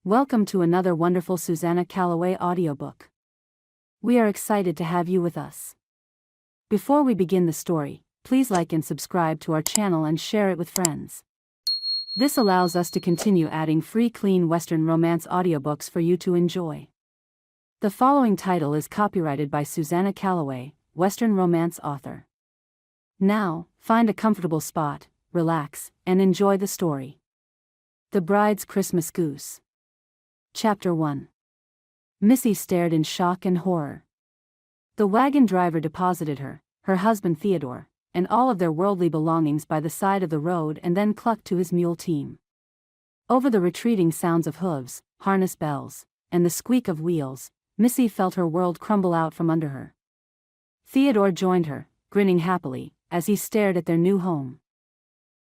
Welcome to another wonderful Susanna Calloway audiobook. We are excited to have you with us. Before we begin the story, please like and subscribe to our channel and share it with friends. This allows us to continue adding free clean Western romance audiobooks for you to enjoy. The following title is copyrighted by Susanna Calloway, Western romance author. Now, find a comfortable spot, relax, and enjoy the story. The Bride's Christmas Goose. Chapter 1. Missy stared in shock and horror. The wagon driver deposited her husband Theodore, and all of their worldly belongings by the side of the road and then clucked to his mule team. Over the retreating sounds of hooves, harness bells, and the squeak of wheels, Missy felt her world crumble out from under her. Theodore joined her, grinning happily, as he stared at their new home.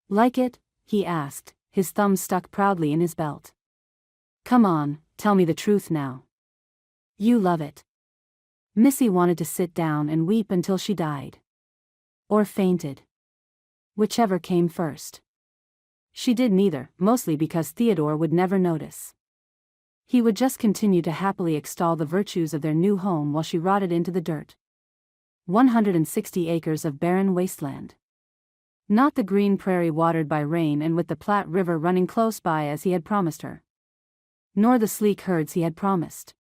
"Like it?" he asked, his thumb stuck proudly in his belt. "Come on, tell me the truth now. You love it." Missy wanted to sit down and weep until she died. Or fainted. Whichever came first. She did neither, mostly because Theodore would never notice. He would just continue to happily extol the virtues of their new home while she rotted into the dirt. 160 acres of barren wasteland. Not the green prairie watered by rain and with the Platte River running close by as he had promised her. Nor the sleek herds he had promised.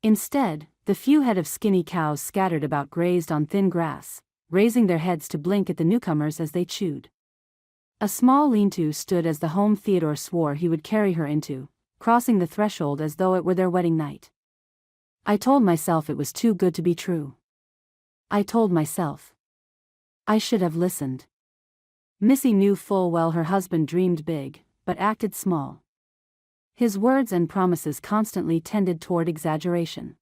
Instead, the few head of skinny cows scattered about grazed on thin grass, raising their heads to blink at the newcomers as they chewed. A small lean-to stood as the home Theodore swore he would carry her into, crossing the threshold as though it were their wedding night. "I told myself it was too good to be true. I told myself. I should have listened." Missy knew full well her husband dreamed big, but acted small. His words and promises constantly tended toward exaggeration.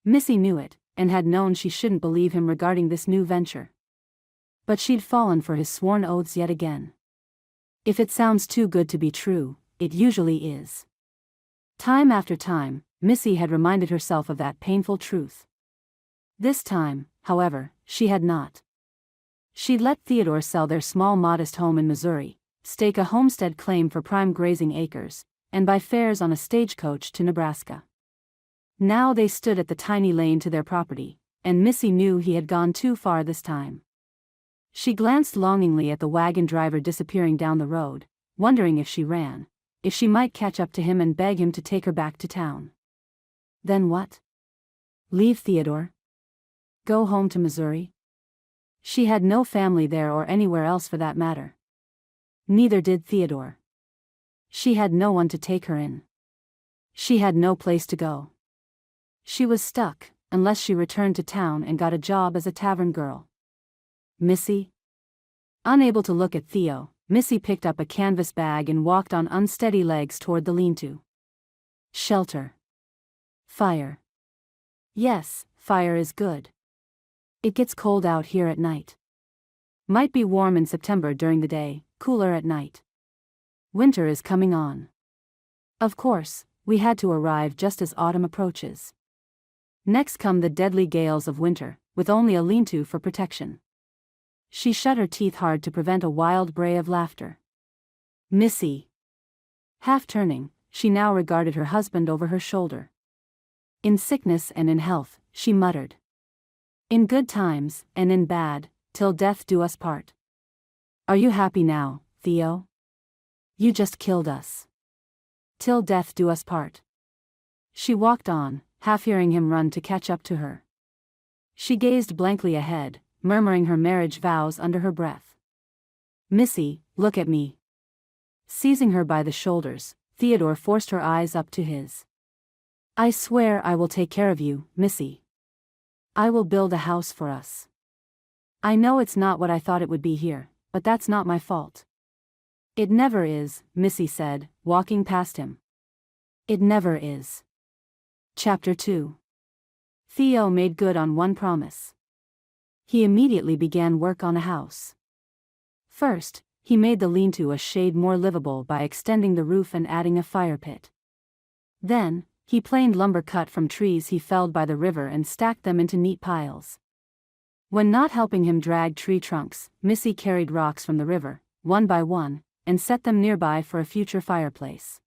Missy knew it, and had known she shouldn't believe him regarding this new venture. But she'd fallen for his sworn oaths yet again. If it sounds too good to be true, it usually is. Time after time, Missy had reminded herself of that painful truth. This time, however, she had not. She'd let Theodore sell their small modest home in Missouri, stake a homestead claim for prime grazing acres, and buy fares on a stagecoach to Nebraska. Now they stood at the tiny lane to their property, and Missy knew he had gone too far this time. She glanced longingly at the wagon driver disappearing down the road, wondering if she ran, if she might catch up to him and beg him to take her back to town. Then what? Leave Theodore? Go home to Missouri? She had no family there or anywhere else for that matter. Neither did Theodore. She had no one to take her in. She had no place to go. She was stuck, unless she returned to town and got a job as a tavern girl. Missy? Unable to look at Theo, Missy picked up a canvas bag and walked on unsteady legs toward the lean-to. Shelter. Fire. Yes, fire is good. It gets cold out here at night. Might be warm in September during the day, cooler at night. Winter is coming on. Of course, we had to arrive just as autumn approaches. Next come the deadly gales of winter, with only a lean-to for protection. She shut her teeth hard to prevent a wild bray of laughter. Missy. Half turning, she now regarded her husband over her shoulder. In sickness and in health, she muttered. In good times, and in bad, till death do us part. Are you happy now, Theo? You just killed us. Till death do us part. She walked on, half hearing him run to catch up to her. She gazed blankly ahead, murmuring her marriage vows under her breath. Missy, look at me. Seizing her by the shoulders, Theodore forced her eyes up to his. I swear I will take care of you, Missy. I will build a house for us. I know it's not what I thought it would be here, but that's not my fault. It never is, Missy said, walking past him. It never is. Chapter 2. Theo made good on one promise. He immediately began work on a house. First, he made the lean-to a shade more livable by extending the roof and adding a fire pit. Then, he planed lumber cut from trees he felled by the river and stacked them into neat piles. When not helping him drag tree trunks, Missy carried rocks from the river, one by one, and set them nearby for a future fireplace.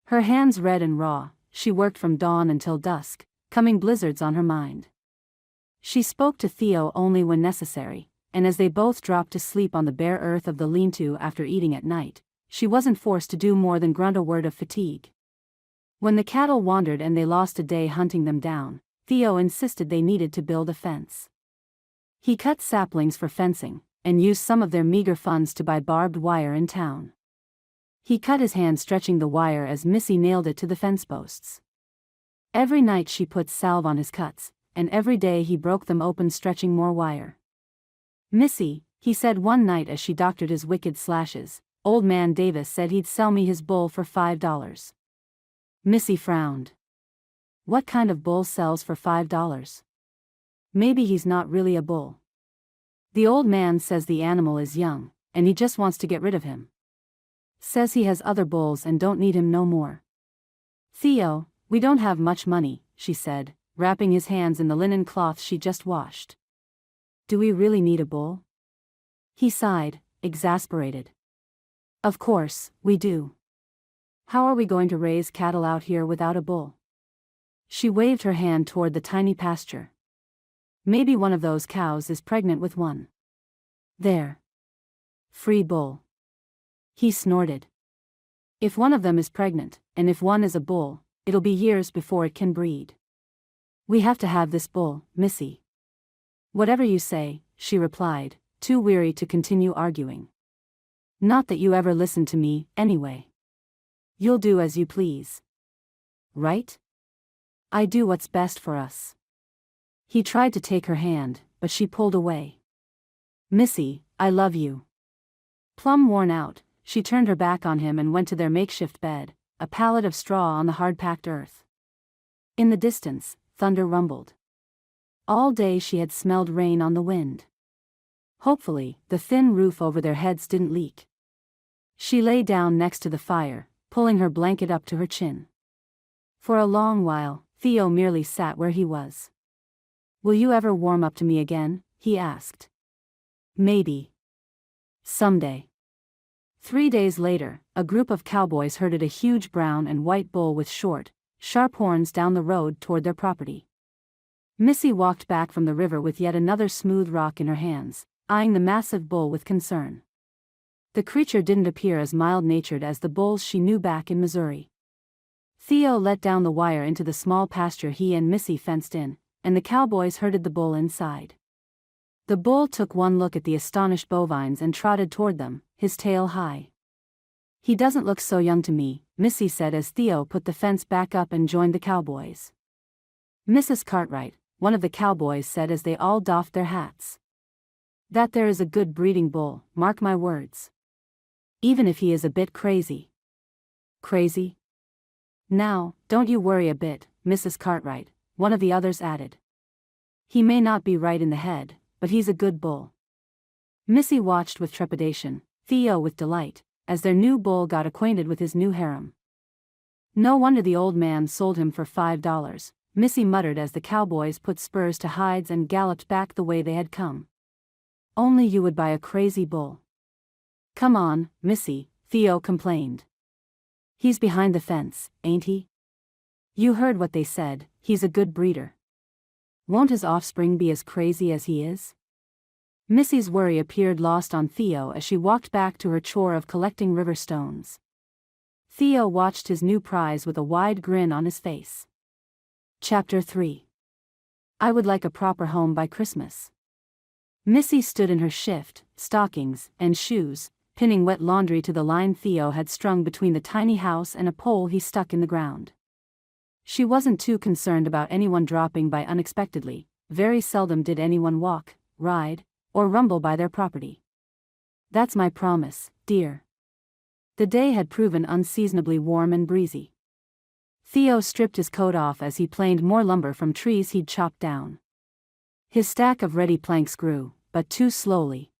Her hands red and raw, she worked from dawn until dusk, coming blizzards on her mind. She spoke to Theo only when necessary, and as they both dropped to sleep on the bare earth of the lean-to after eating at night, she wasn't forced to do more than grunt a word of fatigue. When the cattle wandered and they lost a day hunting them down, Theo insisted they needed to build a fence. He cut saplings for fencing, and used some of their meager funds to buy barbed wire in town. He cut his hand stretching the wire as Missy nailed it to the fence posts. Every night she put salve on his cuts, and every day he broke them open stretching more wire. "Missy," he said one night as she doctored his wicked slashes, "Old man Davis said he'd sell me his bull for $5. Missy frowned. What kind of bull sells for $5? Maybe he's not really a bull. The old man says the animal is young, and he just wants to get rid of him. Says he has other bulls and don't need him no more." "Theo, we don't have much money," she said, wrapping his hands in the linen cloth she just washed. "Do we really need a bull?" He sighed, exasperated. "Of course, we do. How are we going to raise cattle out here without a bull?" She waved her hand toward the tiny pasture. "Maybe one of those cows is pregnant with one. There. Free bull." He snorted. "If one of them is pregnant, and if one is a bull, it'll be years before it can breed. We have to have this bull, Missy." "Whatever you say," she replied, too weary to continue arguing. "Not that you ever listen to me, anyway. You'll do as you please. Right? I do what's best for us." He tried to take her hand, but she pulled away. "Missy, I love you." Plumb worn out, she turned her back on him and went to their makeshift bed, a pallet of straw on the hard-packed earth. In the distance, thunder rumbled. All day she had smelled rain on the wind. Hopefully, the thin roof over their heads didn't leak. She lay down next to the fire, pulling her blanket up to her chin. For a long while, Theo merely sat where he was. "Will you ever warm up to me again?" he asked. "Maybe. Someday." 3 days later, a group of cowboys herded a huge brown and white bull with short, sharp horns down the road toward their property. Missy walked back from the river with yet another smooth rock in her hands, eyeing the massive bull with concern. The creature didn't appear as mild-natured as the bulls she knew back in Missouri. Theo let down the wire into the small pasture he and Missy fenced in, and the cowboys herded the bull inside. The bull took one look at the astonished bovines and trotted toward them, his tail high. "He doesn't look so young to me," Missy said as Theo put the fence back up and joined the cowboys. "Mrs. Cartwright," one of the cowboys said as they all doffed their hats. "That there is a good breeding bull, mark my words. Even if he is a bit crazy." "Crazy? Now, don't you worry a bit, Mrs. Cartwright," one of the others added. "He may not be right in the head, but he's a good bull." Missy watched with trepidation, Theo with delight, as their new bull got acquainted with his new harem. "No wonder the old man sold him for $5, Missy muttered as the cowboys put spurs to hides and galloped back the way they had come. "Only you would buy a crazy bull." "Come on, Missy," Theo complained. "He's behind the fence, ain't he? You heard what they said, he's a good breeder. Won't his offspring be as crazy as he is?" Missy's worry appeared lost on Theo as she walked back to her chore of collecting river stones. Theo watched his new prize with a wide grin on his face. Chapter 3. I would like a proper home by Christmas. Missy stood in her shift, stockings, and shoes, pinning wet laundry to the line Theo had strung between the tiny house and a pole he stuck in the ground. She wasn't too concerned about anyone dropping by unexpectedly. Very seldom did anyone walk, ride, or rumble by their property. "That's my promise, dear." The day had proven unseasonably warm and breezy. Theo stripped his coat off as he planed more lumber from trees he'd chopped down. His stack of ready planks grew, but too slowly.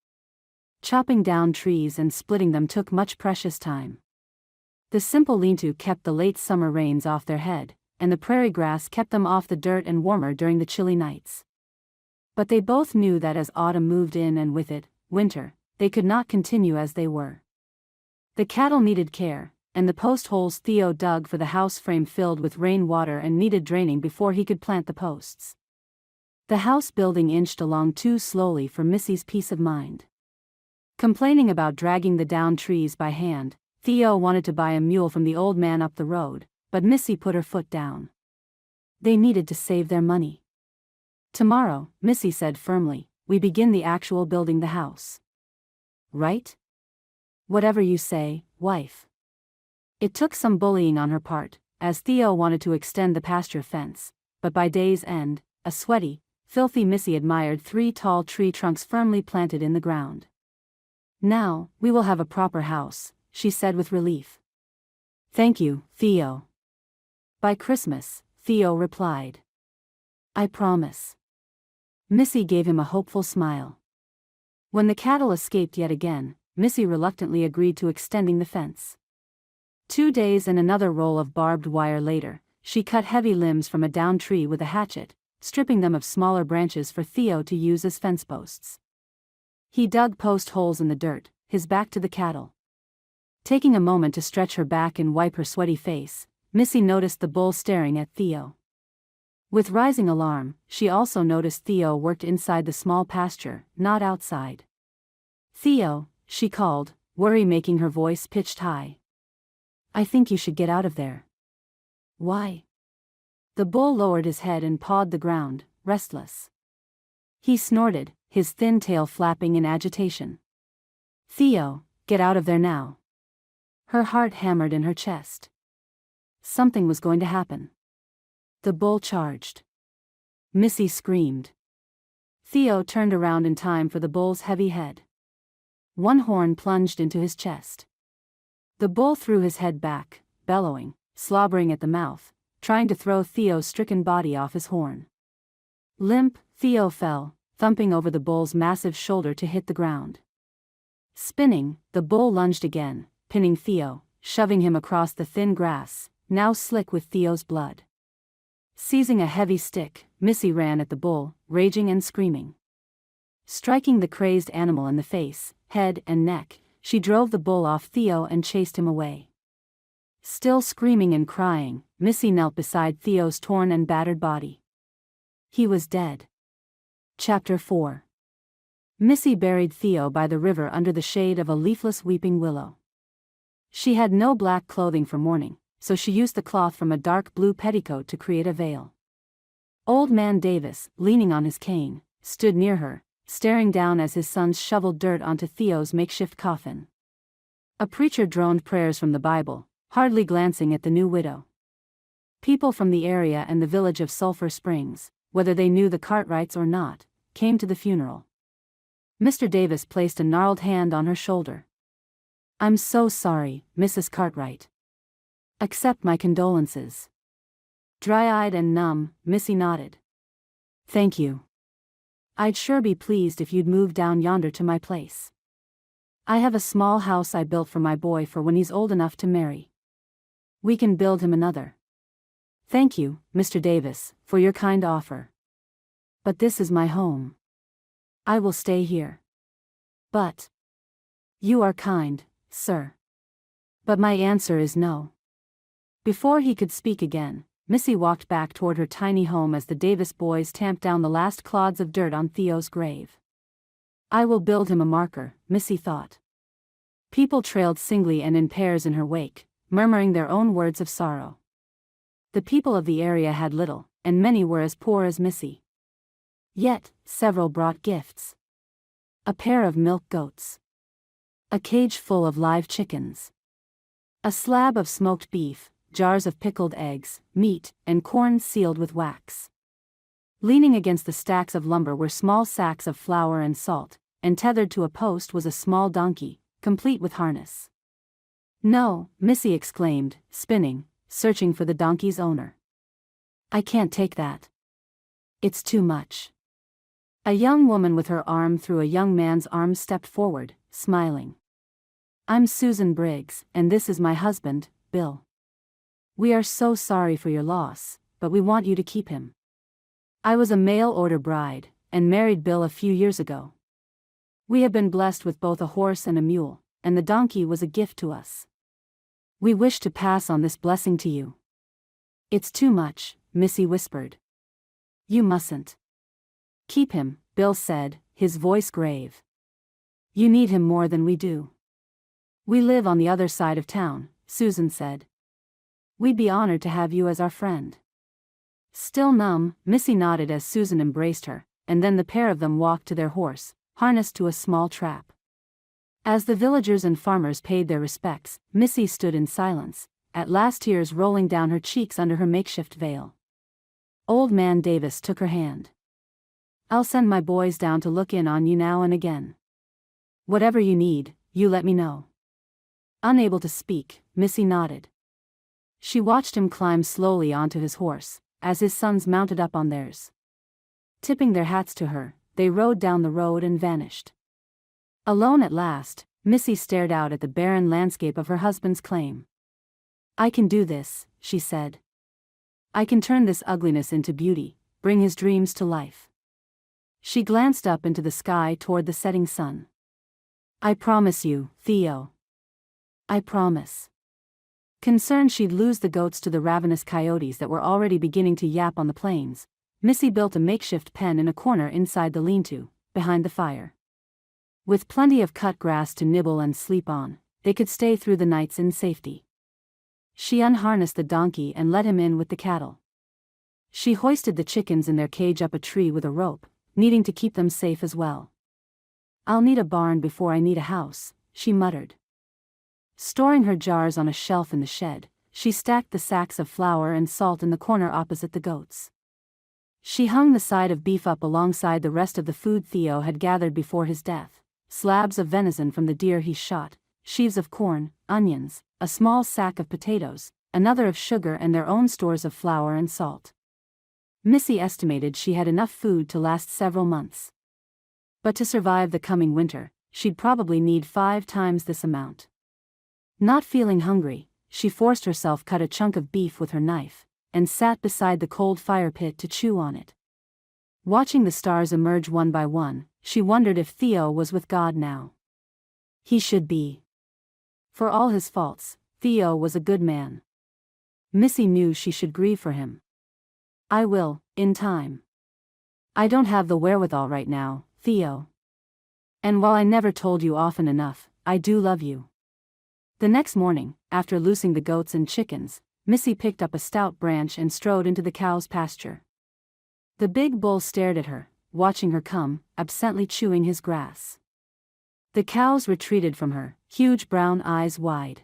Chopping down trees and splitting them took much precious time. The simple lean-to kept the late summer rains off their head, and the prairie grass kept them off the dirt and warmer during the chilly nights. But they both knew that as autumn moved in and with it, winter, they could not continue as they were. The cattle needed care, and the post holes Theo dug for the house frame filled with rainwater and needed draining before he could plant the posts. The house building inched along too slowly for Missy's peace of mind. Complaining about dragging the downed trees by hand, Theo wanted to buy a mule from the old man up the road, but Missy put her foot down. They needed to save their money. "Tomorrow," Missy said firmly, "we begin the actual building the house." "Right? Whatever you say, wife." It took some bullying on her part, as Theo wanted to extend the pasture fence, but by day's end, a sweaty, filthy Missy admired 3 tall tree trunks firmly planted in the ground. "Now, we will have a proper house," she said with relief. "Thank you, Theo." "By Christmas," Theo replied. "I promise." Missy gave him a hopeful smile. When the cattle escaped yet again, Missy reluctantly agreed to extending the fence. 2 days and another roll of barbed wire later, she cut heavy limbs from a downed tree with a hatchet, stripping them of smaller branches for Theo to use as fence posts. He dug post holes in the dirt, his back to the cattle. Taking a moment to stretch her back and wipe her sweaty face, Missy noticed the bull staring at Theo. With rising alarm, she also noticed Theo worked inside the small pasture, not outside. "Theo," she called, worry making her voice pitched high. "I think you should get out of there." "Why?" The bull lowered his head and pawed the ground, restless. He snorted, his thin tail flapping in agitation. "Theo, get out of there now." Her heart hammered in her chest. Something was going to happen. The bull charged. Missy screamed. Theo turned around in time for the bull's heavy head. One horn plunged into his chest. The bull threw his head back, bellowing, slobbering at the mouth, trying to throw Theo's stricken body off his horn. Limp, Theo fell, thumping over the bull's massive shoulder to hit the ground. Spinning, the bull lunged again, pinning Theo, shoving him across the thin grass, now slick with Theo's blood. Seizing a heavy stick, Missy ran at the bull, raging and screaming. Striking the crazed animal in the face, head and neck, she drove the bull off Theo and chased him away. Still screaming and crying, Missy knelt beside Theo's torn and battered body. He was dead. Chapter 4. Missy buried Theo by the river under the shade of a leafless weeping willow. She had no black clothing for mourning, so she used the cloth from a dark blue petticoat to create a veil. Old Man Davis, leaning on his cane, stood near her, staring down as his sons shoveled dirt onto Theo's makeshift coffin. A preacher droned prayers from the Bible, hardly glancing at the new widow. People from the area and the village of Sulphur Springs, whether they knew the Cartwrights or not, came to the funeral. Mr. Davis placed a gnarled hand on her shoulder. "I'm so sorry, Mrs. Cartwright. Accept my condolences." Dry-eyed and numb, Missy nodded. "Thank you. I'd sure be pleased if you'd move down yonder to my place. I have a small house I built for my boy for when he's old enough to marry. We can build him another. Thank you, Mr. Davis, for your kind offer. But this is my home. I will stay here." "But..." "You are kind, sir. But my answer is no." Before he could speak again, Missy walked back toward her tiny home as the Davis boys tamped down the last clods of dirt on Theo's grave. "I will build him a marker," Missy thought. People trailed singly and in pairs in her wake, murmuring their own words of sorrow. The people of the area had little, and many were as poor as Missy. Yet, several brought gifts. A pair of milk goats. A cage full of live chickens. A slab of smoked beef, jars of pickled eggs, meat, and corn sealed with wax. Leaning against the stacks of lumber were small sacks of flour and salt, and tethered to a post was a small donkey, complete with harness. "No," Missy exclaimed, spinning, searching for the donkey's owner. "I can't take that. It's too much." A young woman with her arm through a young man's arm stepped forward, smiling. "I'm Susan Briggs, and this is my husband, Bill. We are so sorry for your loss, but we want you to keep him. I was a mail-order bride, and married Bill a few years ago. We have been blessed with both a horse and a mule, and the donkey was a gift to us." We wish to pass on this blessing to you." "It's too much," Missy whispered. "You mustn't." "Keep him," Bill said, his voice grave. "You need him more than we do." "We live on the other side of town," Susan said. "We'd be honored to have you as our friend." Still numb, Missy nodded as Susan embraced her, and then the pair of them walked to their horse, harnessed to a small trap. As the villagers and farmers paid their respects, Missy stood in silence, at last tears rolling down her cheeks under her makeshift veil. Old Man Davis took her hand. "I'll send my boys down to look in on you now and again. Whatever you need, you let me know." Unable to speak, Missy nodded. She watched him climb slowly onto his horse, as his sons mounted up on theirs. Tipping their hats to her, they rode down the road and vanished. Alone at last, Missy stared out at the barren landscape of her husband's claim. "I can do this," she said. "I can turn this ugliness into beauty, bring his dreams to life." She glanced up into the sky toward the setting sun. "I promise you, Theo. I promise." Concerned she'd lose the goats to the ravenous coyotes that were already beginning to yap on the plains, Missy built a makeshift pen in a corner inside the lean-to, behind the fire. With plenty of cut grass to nibble and sleep on, they could stay through the nights in safety. She unharnessed the donkey and let him in with the cattle. She hoisted the chickens in their cage up a tree with a rope, needing to keep them safe as well. "I'll need a barn before I need a house," she muttered. Storing her jars on a shelf in the shed, she stacked the sacks of flour and salt in the corner opposite the goats. She hung the side of beef up alongside the rest of the food Theo had gathered before his death: slabs of venison from the deer he shot, sheaves of corn, onions, a small sack of potatoes, another of sugar, and their own stores of flour and salt. Missy estimated she had enough food to last several months. But to survive the coming winter, she'd probably need 5 times this amount. Not feeling hungry, she forced herself cut a chunk of beef with her knife, and sat beside the cold fire pit to chew on it. Watching the stars emerge one by one, she wondered if Theo was with God now. He should be. For all his faults, Theo was a good man. Missy knew she should grieve for him. "I will, in time. I don't have the wherewithal right now, Theo. And while I never told you often enough, I do love you." The next morning, after loosing the goats and chickens, Missy picked up a stout branch and strode into the cows' pasture. The big bull stared at her, watching her come, absently chewing his grass. The cows retreated from her, huge brown eyes wide.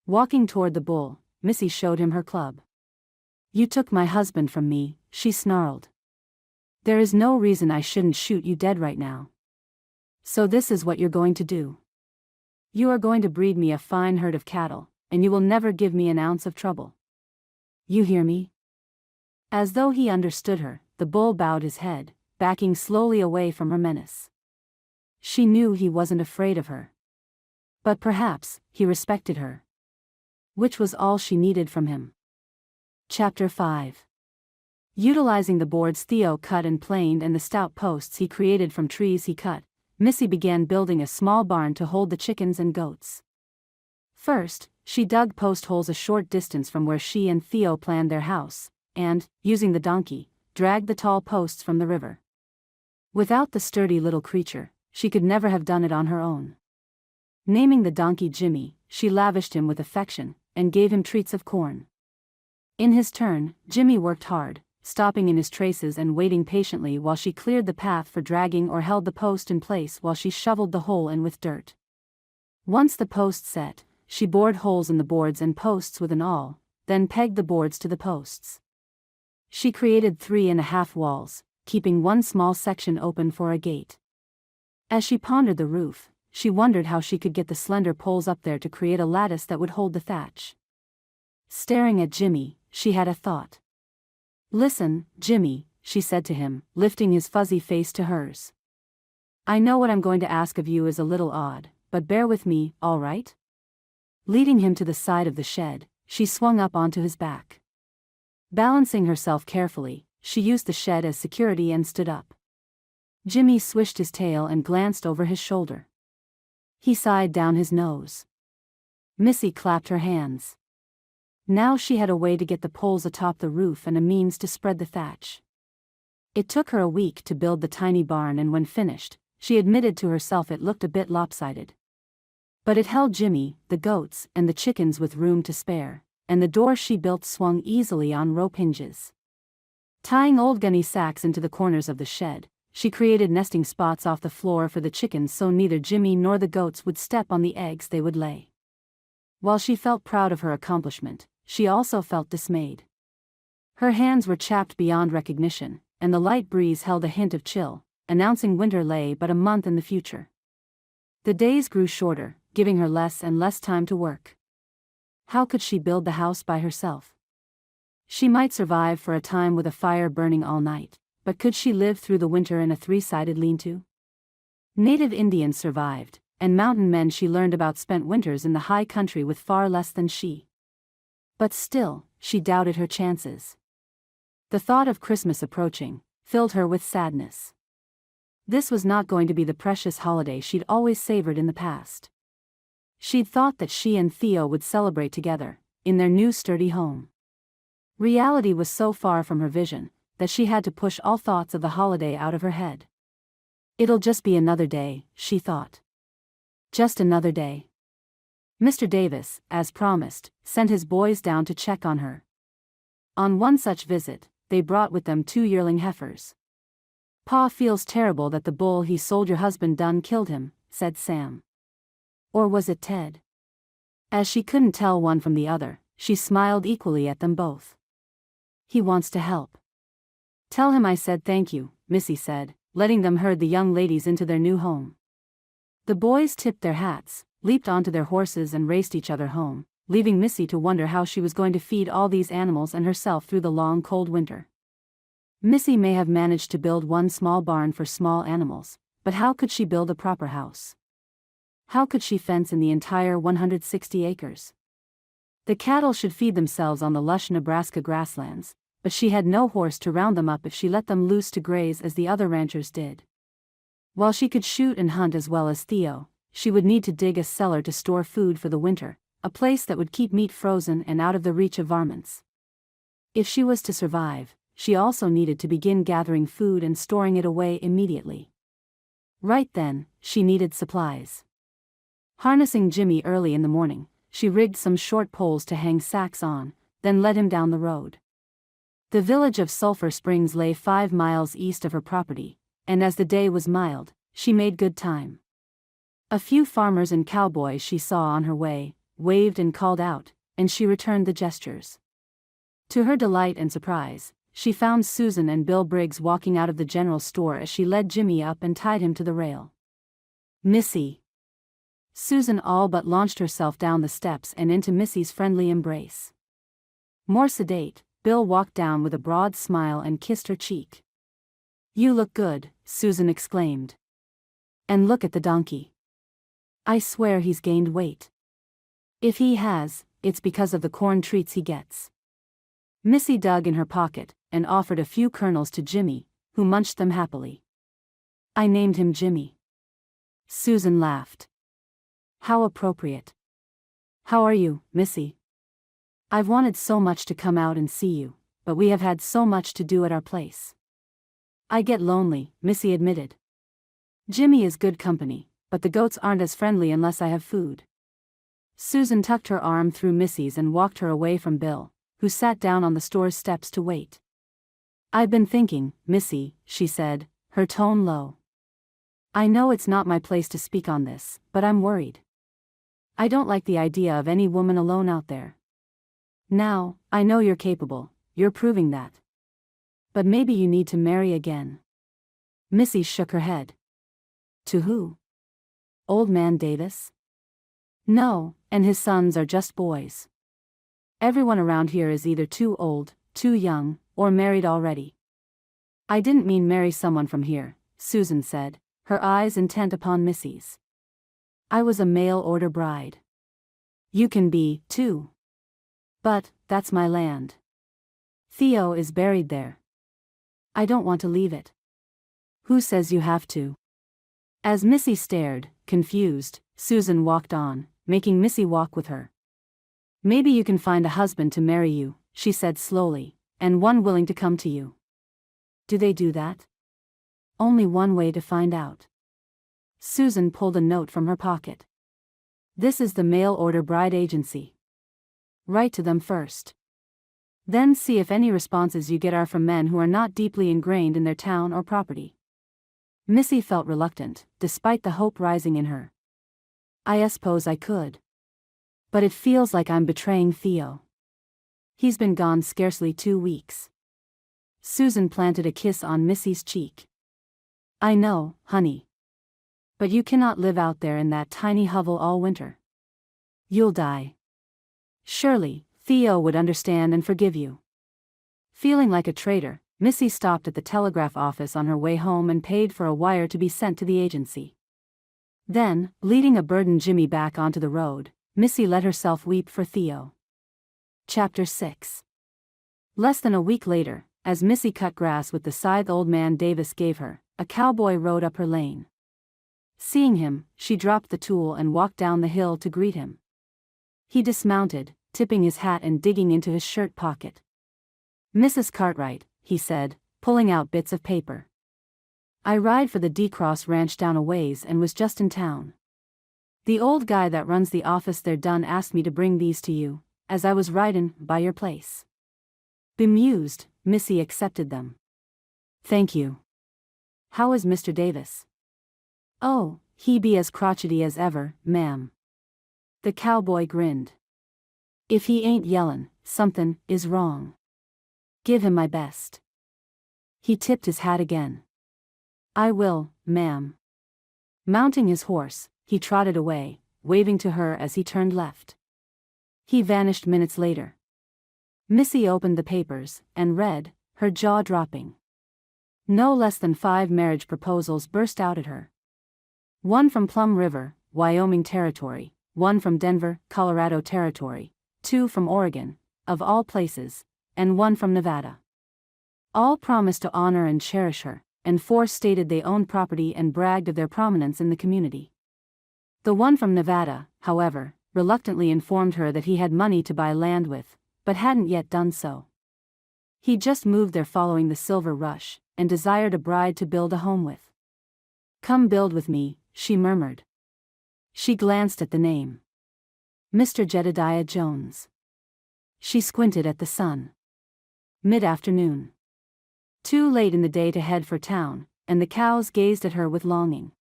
Walking toward the bull, Missy showed him her club. "You took my husband from me," she snarled. "There is no reason I shouldn't shoot you dead right now. So this is what you're going to do. You are going to breed me a fine herd of cattle, and you will never give me an ounce of trouble. You hear me?" As though he understood her, the bull bowed his head, backing slowly away from her menace. She knew he wasn't afraid of her. But perhaps, he respected her. Which was all she needed from him. Chapter 5. Utilizing the boards Theo cut and planed and the stout posts he created from trees he cut, Missy began building a small barn to hold the chickens and goats. First, she dug post holes a short distance from where she and Theo planned their house, and, using the donkey, dragged the tall posts from the river. Without the sturdy little creature, she could never have done it on her own. Naming the donkey Jimmy, she lavished him with affection, and gave him treats of corn. In his turn, Jimmy worked hard, stopping in his traces and waiting patiently while she cleared the path for dragging or held the post in place while she shoveled the hole in with dirt. Once the post set, she bored holes in the boards and posts with an awl, then pegged the boards to the posts. She created 3.5 walls, keeping one small section open for a gate. As she pondered the roof, she wondered how she could get the slender poles up there to create a lattice that would hold the thatch. Staring at Jimmy, she had a thought. "Listen, Jimmy," she said to him, lifting his fuzzy face to hers. "I know what I'm going to ask of you is a little odd, but bear with me, all right?" Leading him to the side of the shed, she swung up onto his back. Balancing herself carefully, she used the shed as security and stood up. Jimmy swished his tail and glanced over his shoulder. He sighed down his nose. Missy clapped her hands. Now she had a way to get the poles atop the roof and a means to spread the thatch. It took her a week to build the tiny barn, and when finished, she admitted to herself it looked a bit lopsided. But it held Jimmy, the goats, and the chickens with room to spare, and the door she built swung easily on rope hinges. Tying old gunny sacks into the corners of the shed, she created nesting spots off the floor for the chickens so neither Jimmy nor the goats would step on the eggs they would lay. While she felt proud of her accomplishment, she also felt dismayed. Her hands were chapped beyond recognition, and the light breeze held a hint of chill, announcing winter lay but a month in the future. The days grew shorter, giving her less and less time to work. How could she build the house by herself? She might survive for a time with a fire burning all night, but could she live through the winter in a three-sided lean-to? Native Indians survived, and mountain men she learned about spent winters in the high country with far less than she. But still, she doubted her chances. The thought of Christmas approaching filled her with sadness. This was not going to be the precious holiday she'd always savored in the past. She'd thought that she and Theo would celebrate together, in their new sturdy home. Reality was so far from her vision, that she had to push all thoughts of the holiday out of her head. It'll just be another day, she thought. Just another day. Mr. Davis, as promised, sent his boys down to check on her. On one such visit, they brought with them 2 yearling heifers. "Pa feels terrible that the bull he sold your husband done killed him," said Sam. Or was it Ted? As she couldn't tell one from the other, she smiled equally at them both. "He wants to help. Tell him I said thank you," Missy said, letting them herd the young ladies into their new home. The boys tipped their hats, leaped onto their horses and raced each other home, leaving Missy to wonder how she was going to feed all these animals and herself through the long cold winter. Missy may have managed to build one small barn for small animals, but how could she build a proper house? How could she fence in the entire 160 acres? The cattle should feed themselves on the lush Nebraska grasslands, but she had no horse to round them up if she let them loose to graze as the other ranchers did. While she could shoot and hunt as well as Theo, she would need to dig a cellar to store food for the winter, a place that would keep meat frozen and out of the reach of varmints. If she was to survive, she also needed to begin gathering food and storing it away immediately. Right then, she needed supplies. Harnessing Jimmy early in the morning, she rigged some short poles to hang sacks on, then led him down the road. The village of Sulphur Springs lay 5 miles east of her property, and as the day was mild, she made good time. A few farmers and cowboys she saw on her way waved and called out, and she returned the gestures. To her delight and surprise, she found Susan and Bill Briggs walking out of the general store as she led Jimmy up and tied him to the rail. "Missy." Susan all but launched herself down the steps and into Missy's friendly embrace. More sedate, Bill walked down with a broad smile and kissed her cheek. "You look good," Susan exclaimed. "And look at the donkey. I swear he's gained weight. If he has, it's because of the corn treats he gets." Missy dug in her pocket and offered a few kernels to Jimmy, who munched them happily. "I named him Jimmy." Susan laughed. "How appropriate. How are you, Missy? I've wanted so much to come out and see you, but we have had so much to do at our place." "I get lonely," Missy admitted. "Jimmy is good company, but the goats aren't as friendly unless I have food." Susan tucked her arm through Missy's and walked her away from Bill, who sat down on the store's steps to wait. "I've been thinking, Missy," she said, her tone low. "I know it's not my place to speak on this, but I'm worried. I don't like the idea of any woman alone out there. Now, I know you're capable, you're proving that. But maybe you need to marry again." Missy shook her head. "To who? Old man Davis?" "No, and his sons are just boys. Everyone around here is either too old, too young, or married already." "I didn't mean marry someone from here," Susan said, her eyes intent upon Missy's. "I was a mail-order bride. You can be, too. But, that's my land. Theo is buried there. I don't want to leave it." "Who says you have to?" As Missy stared, confused, Susan walked on, making Missy walk with her. Maybe you can find a husband to marry you, she said slowly, and one willing to come to you. Do they do that? Only one way to find out. Susan pulled a note from her pocket. This is the mail order bride agency. Write to them first. Then see if any responses you get are from men who are not deeply ingrained in their town or property. Missy felt reluctant, despite the hope rising in her. I suppose I could. But it feels like I'm betraying Theo. He's been gone scarcely 2 weeks. Susan planted a kiss on Missy's cheek. I know, honey. But you cannot live out there in that tiny hovel all winter. You'll die. Surely, Theo would understand and forgive you. Feeling like a traitor, Missy stopped at the telegraph office on her way home and paid for a wire to be sent to the agency. Then, leading a burdened Jimmy back onto the road, Missy let herself weep for Theo. Chapter 6. Less than a week later, as Missy cut grass with the scythe old man Davis gave her, a cowboy rode up her lane. Seeing him, she dropped the tool and walked down the hill to greet him. He dismounted, tipping his hat and digging into his shirt pocket. Mrs. Cartwright, he said, pulling out bits of paper. I ride for the D-Cross Ranch down a ways and was just in town. The old guy that runs the office there done asked me to bring these to you, as I was ridin' by your place. Bemused, Missy accepted them. Thank you. How is Mr. Davis? Oh, he be as crotchety as ever, ma'am. The cowboy grinned. If he ain't yellin', somethin' is wrong. Give him my best. He tipped his hat again. I will, ma'am. Mounting his horse, he trotted away, waving to her as he turned left. He vanished minutes later. Missy opened the papers and read, her jaw dropping. No less than 5 marriage proposals burst out at her. One from Plum River, Wyoming Territory, one from Denver, Colorado Territory, 2 from Oregon, of all places, and 1 from Nevada. All promised to honor and cherish her, and 4 stated they owned property and bragged of their prominence in the community. The one from Nevada, however, reluctantly informed her that he had money to buy land with, but hadn't yet done so. He just moved there following the silver rush, and desired a bride to build a home with. Come build with me, she murmured. She glanced at the name. Mr. Jedediah Jones. She squinted at the sun. Mid-afternoon. Too late in the day to head for town, and the cows gazed at her with longing.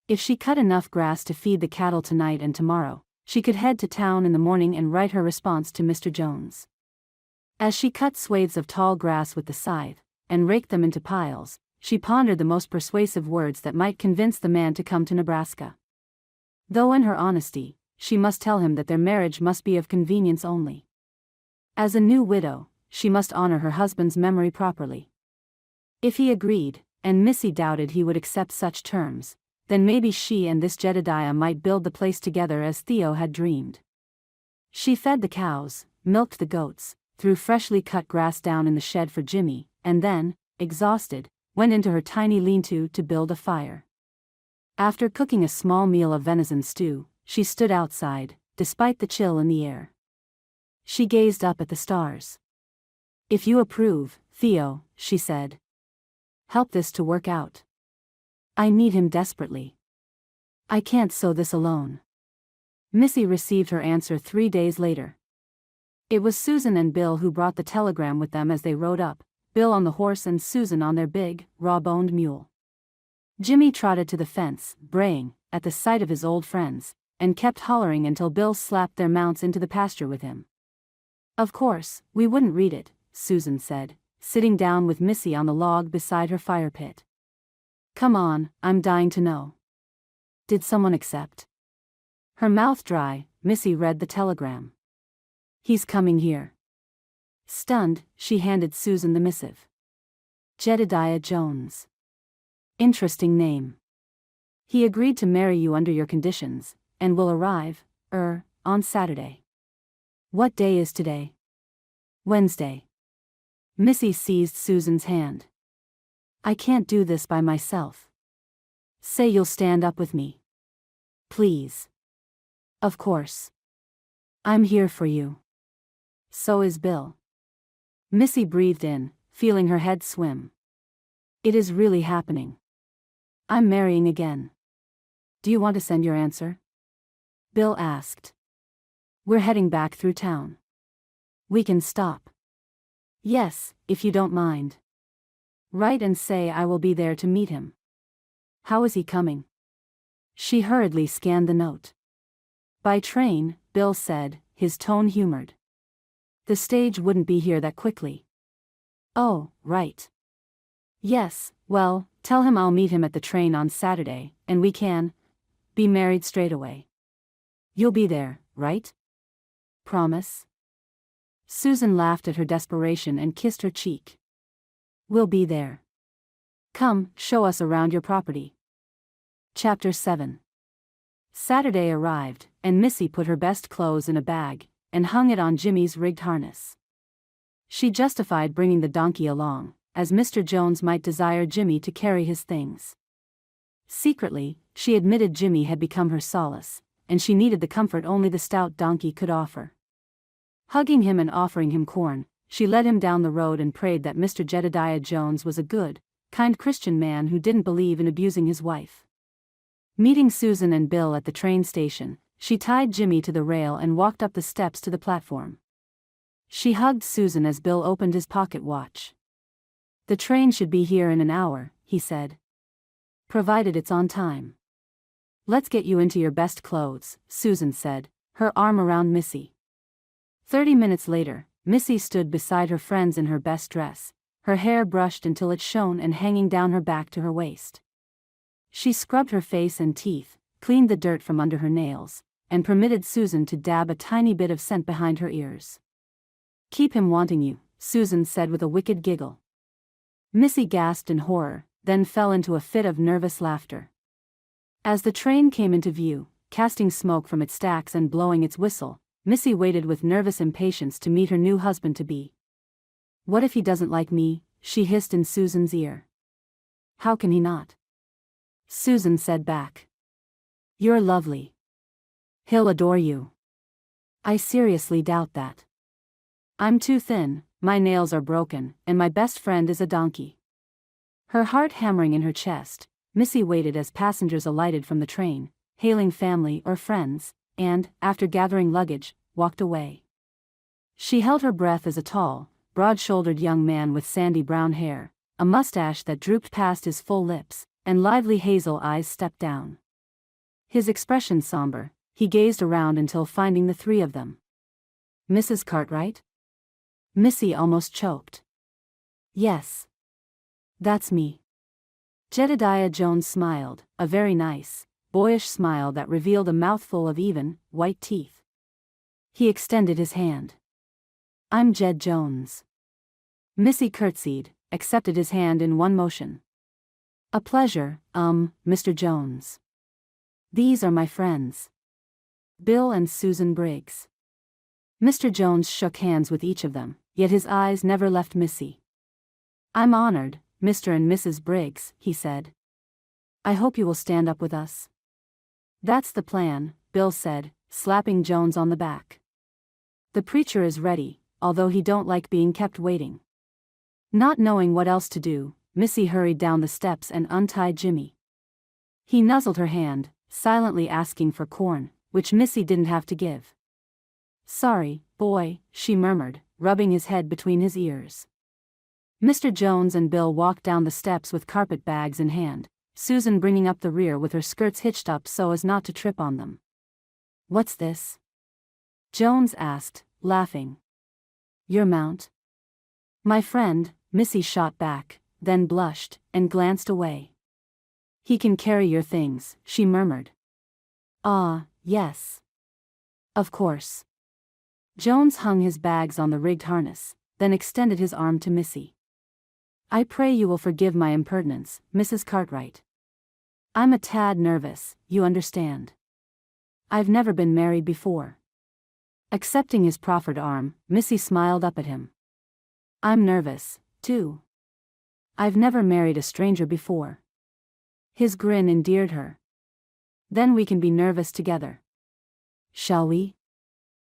If she cut enough grass to feed the cattle tonight and tomorrow, she could head to town in the morning and write her response to Mr. Jones. As she cut swathes of tall grass with the scythe, and raked them into piles, she pondered the most persuasive words that might convince the man to come to Nebraska. Though in her honesty, she must tell him that their marriage must be of convenience only. As a new widow, she must honor her husband's memory properly. If he agreed, and Missy doubted he would accept such terms, then maybe she and this Jedediah might build the place together as Theo had dreamed. She fed the cows, milked the goats, threw freshly cut grass down in the shed for Jimmy, and then, exhausted, went into her tiny lean-to to build a fire. After cooking a small meal of venison stew, she stood outside, despite the chill in the air. She gazed up at the stars. If you approve, Theo, she said. Help this to work out. I need him desperately. I can't sew this alone. Missy received her answer 3 days later. It was Susan and Bill who brought the telegram with them as they rode up, Bill on the horse and Susan on their big, raw-boned mule. Jimmy trotted to the fence, braying, at the sight of his old friends, and kept hollering until Bill slapped their mounts into the pasture with him. Of course, we wouldn't read it, Susan said, sitting down with Missy on the log beside her fire pit. Come on, I'm dying to know. Did someone accept? Her mouth dry, Missy read the telegram. He's coming here. Stunned, she handed Susan the missive. Jedediah Jones. Interesting name. He agreed to marry you under your conditions, and will arrive, on Saturday. What day is today? Wednesday. Missy seized Susan's hand. I can't do this by myself. Say you'll stand up with me. Please. Of course. I'm here for you. So is Bill. Missy breathed in, feeling her head swim. It is really happening. I'm marrying again. Do you want to send your answer? Bill asked. We're heading back through town. We can stop. Yes, if you don't mind. Write and say I will be there to meet him. How is he coming? She hurriedly scanned the note. By train, Bill said, his tone humored. The stage wouldn't be here that quickly. Oh, right. Yes, well, tell him I'll meet him at the train on Saturday, and we can be married straight away. You'll be there, right? Promise? Susan laughed at her desperation and kissed her cheek. We'll be there. Come, show us around your property. Chapter 7. Saturday arrived, and Missy put her best clothes in a bag, and hung it on Jimmy's rigged harness. She justified bringing the donkey along, as Mr. Jones might desire Jimmy to carry his things. Secretly, she admitted Jimmy had become her solace, and she needed the comfort only the stout donkey could offer. Hugging him and offering him corn, she led him down the road and prayed that Mr. Jedediah Jones was a good, kind Christian man who didn't believe in abusing his wife. Meeting Susan and Bill at the train station, she tied Jimmy to the rail and walked up the steps to the platform. She hugged Susan as Bill opened his pocket watch. The train should be here in an hour, he said. Provided it's on time. Let's get you into your best clothes, Susan said, her arm around Missy. 30 minutes later, Missy stood beside her friends in her best dress, her hair brushed until it shone and hanging down her back to her waist. She scrubbed her face and teeth, cleaned the dirt from under her nails, and permitted Susan to dab a tiny bit of scent behind her ears. Keep him wanting you, Susan said with a wicked giggle. Missy gasped in horror, then fell into a fit of nervous laughter. As the train came into view, casting smoke from its stacks and blowing its whistle, Missy waited with nervous impatience to meet her new husband-to-be. What if he doesn't like me? She hissed in Susan's ear. How can he not? Susan said back. You're lovely. He'll adore you. I seriously doubt that. I'm too thin, my nails are broken, and my best friend is a donkey. Her heart hammering in her chest, Missy waited as passengers alighted from the train, hailing family or friends, and, after gathering luggage, walked away. She held her breath as a tall, broad-shouldered young man with sandy brown hair, a mustache that drooped past his full lips, and lively hazel eyes stepped down. His expression somber, he gazed around until finding the three of them. Mrs. Cartwright? Missy almost choked. Yes. That's me. Jedediah Jones smiled, a very nice, boyish smile that revealed a mouthful of even, white teeth. He extended his hand. I'm Jed Jones. Missy curtsied, accepted his hand in one motion. A pleasure, Mr. Jones. These are my friends. Bill and Susan Briggs. Mr. Jones shook hands with each of them, yet his eyes never left Missy. I'm honored, Mr. and Mrs. Briggs, he said. I hope you will stand up with us. That's the plan, Bill said, slapping Jones on the back. The preacher is ready, although he don't like being kept waiting. Not knowing what else to do, Missy hurried down the steps and untied Jimmy. He nuzzled her hand, silently asking for corn, which Missy didn't have to give. Sorry, boy, she murmured, rubbing his head between his ears. Mr. Jones and Bill walked down the steps with carpet bags in hand, Susan bringing up the rear with her skirts hitched up so as not to trip on them. What's this? Jones asked, laughing. Your mount? My friend, Missy shot back, then blushed, and glanced away. He can carry your things, she murmured. Ah, yes. Of course. Jones hung his bags on the rigged harness, then extended his arm to Missy. I pray you will forgive my impertinence, Mrs. Cartwright. I'm a tad nervous, you understand. I've never been married before. Accepting his proffered arm, Missy smiled up at him. I'm nervous, too. I've never married a stranger before. His grin endeared her. Then we can be nervous together. Shall we?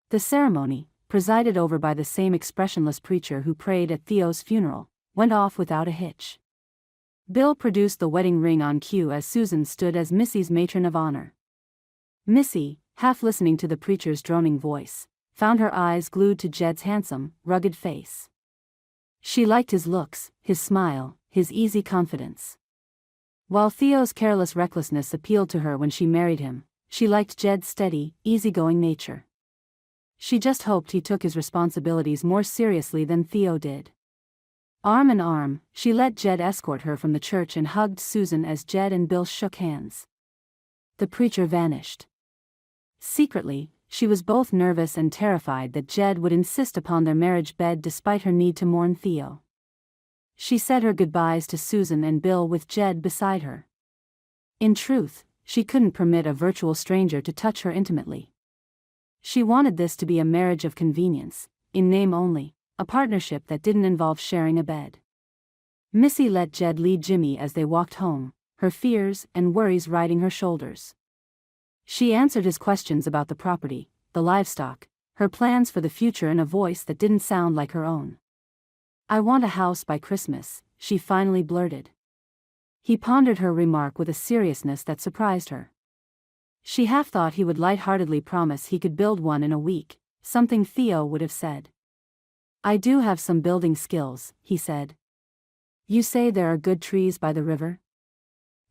The ceremony, presided over by the same expressionless preacher who prayed at Theo's funeral, went off without a hitch. Bill produced the wedding ring on cue as Susan stood as Missy's matron of honor. Missy, half listening to the preacher's droning voice, found her eyes glued to Jed's handsome, rugged face. She liked his looks, his smile, his easy confidence. While Theo's careless recklessness appealed to her when she married him, she liked Jed's steady, easygoing nature. She just hoped he took his responsibilities more seriously than Theo did. Arm in arm, she let Jed escort her from the church and hugged Susan as Jed and Bill shook hands. The preacher vanished. Secretly, she was both nervous and terrified that Jed would insist upon their marriage bed despite her need to mourn Theo. She said her goodbyes to Susan and Bill with Jed beside her. In truth, she couldn't permit a virtual stranger to touch her intimately. She wanted this to be a marriage of convenience, in name only, a partnership that didn't involve sharing a bed. Missy let Jed lead Jimmy as they walked home, her fears and worries riding her shoulders. She answered his questions about the property, the livestock, her plans for the future in a voice that didn't sound like her own. "I want a house by Christmas," she finally blurted. He pondered her remark with a seriousness that surprised her. She half thought he would lightheartedly promise he could build one in a week, something Theo would have said. "I do have some building skills," he said. "You say there are good trees by the river?"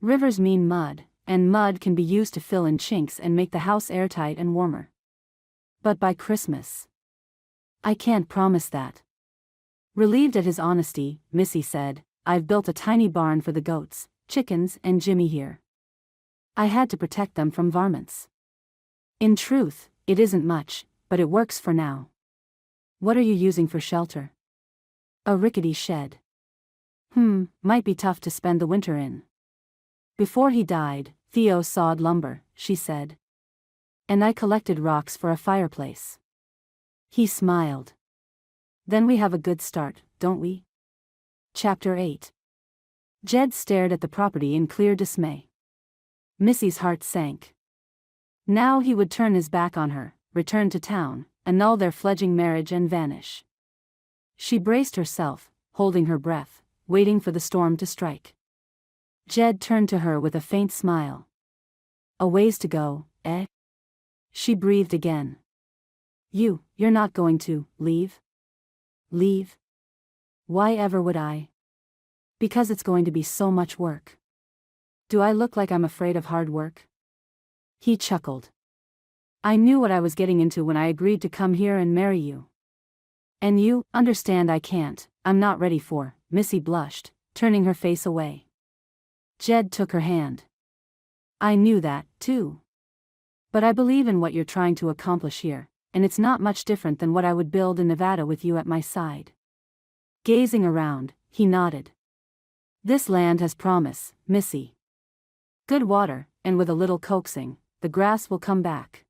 "Rivers mean mud, and mud can be used to fill in chinks and make the house airtight and warmer." "But by Christmas?" "I can't promise that." Relieved at his honesty, Missy said, "I've built a tiny barn for the goats, chickens, and Jimmy here. I had to protect them from varmints. In truth, it isn't much, but it works for now." "What are you using for shelter?" "A rickety shed." Might be tough to spend the winter in." "Before he died, Theo sawed lumber," she said. "And I collected rocks for a fireplace." He smiled. "Then we have a good start, don't we?" Chapter 8. Jed stared at the property in clear dismay. Missy's heart sank. Now he would turn his back on her, return to town, annul their fledgling marriage and vanish. She braced herself, holding her breath, waiting for the storm to strike. Jed turned to her with a faint smile. "A ways to go, eh?" She breathed again. You're not going to leave?" "Leave? Why ever would I?" "Because it's going to be so much work." "Do I look like I'm afraid of hard work?" He chuckled. "I knew what I was getting into when I agreed to come here and marry you. And you understand I can't, I'm not ready for," Missy blushed, turning her face away. Jed took her hand. "I knew that, too. But I believe in what you're trying to accomplish here, and it's not much different than what I would build in Nevada with you at my side." Gazing around, he nodded. "This land has promise, Missy. Good water, and with a little coaxing, the grass will come back.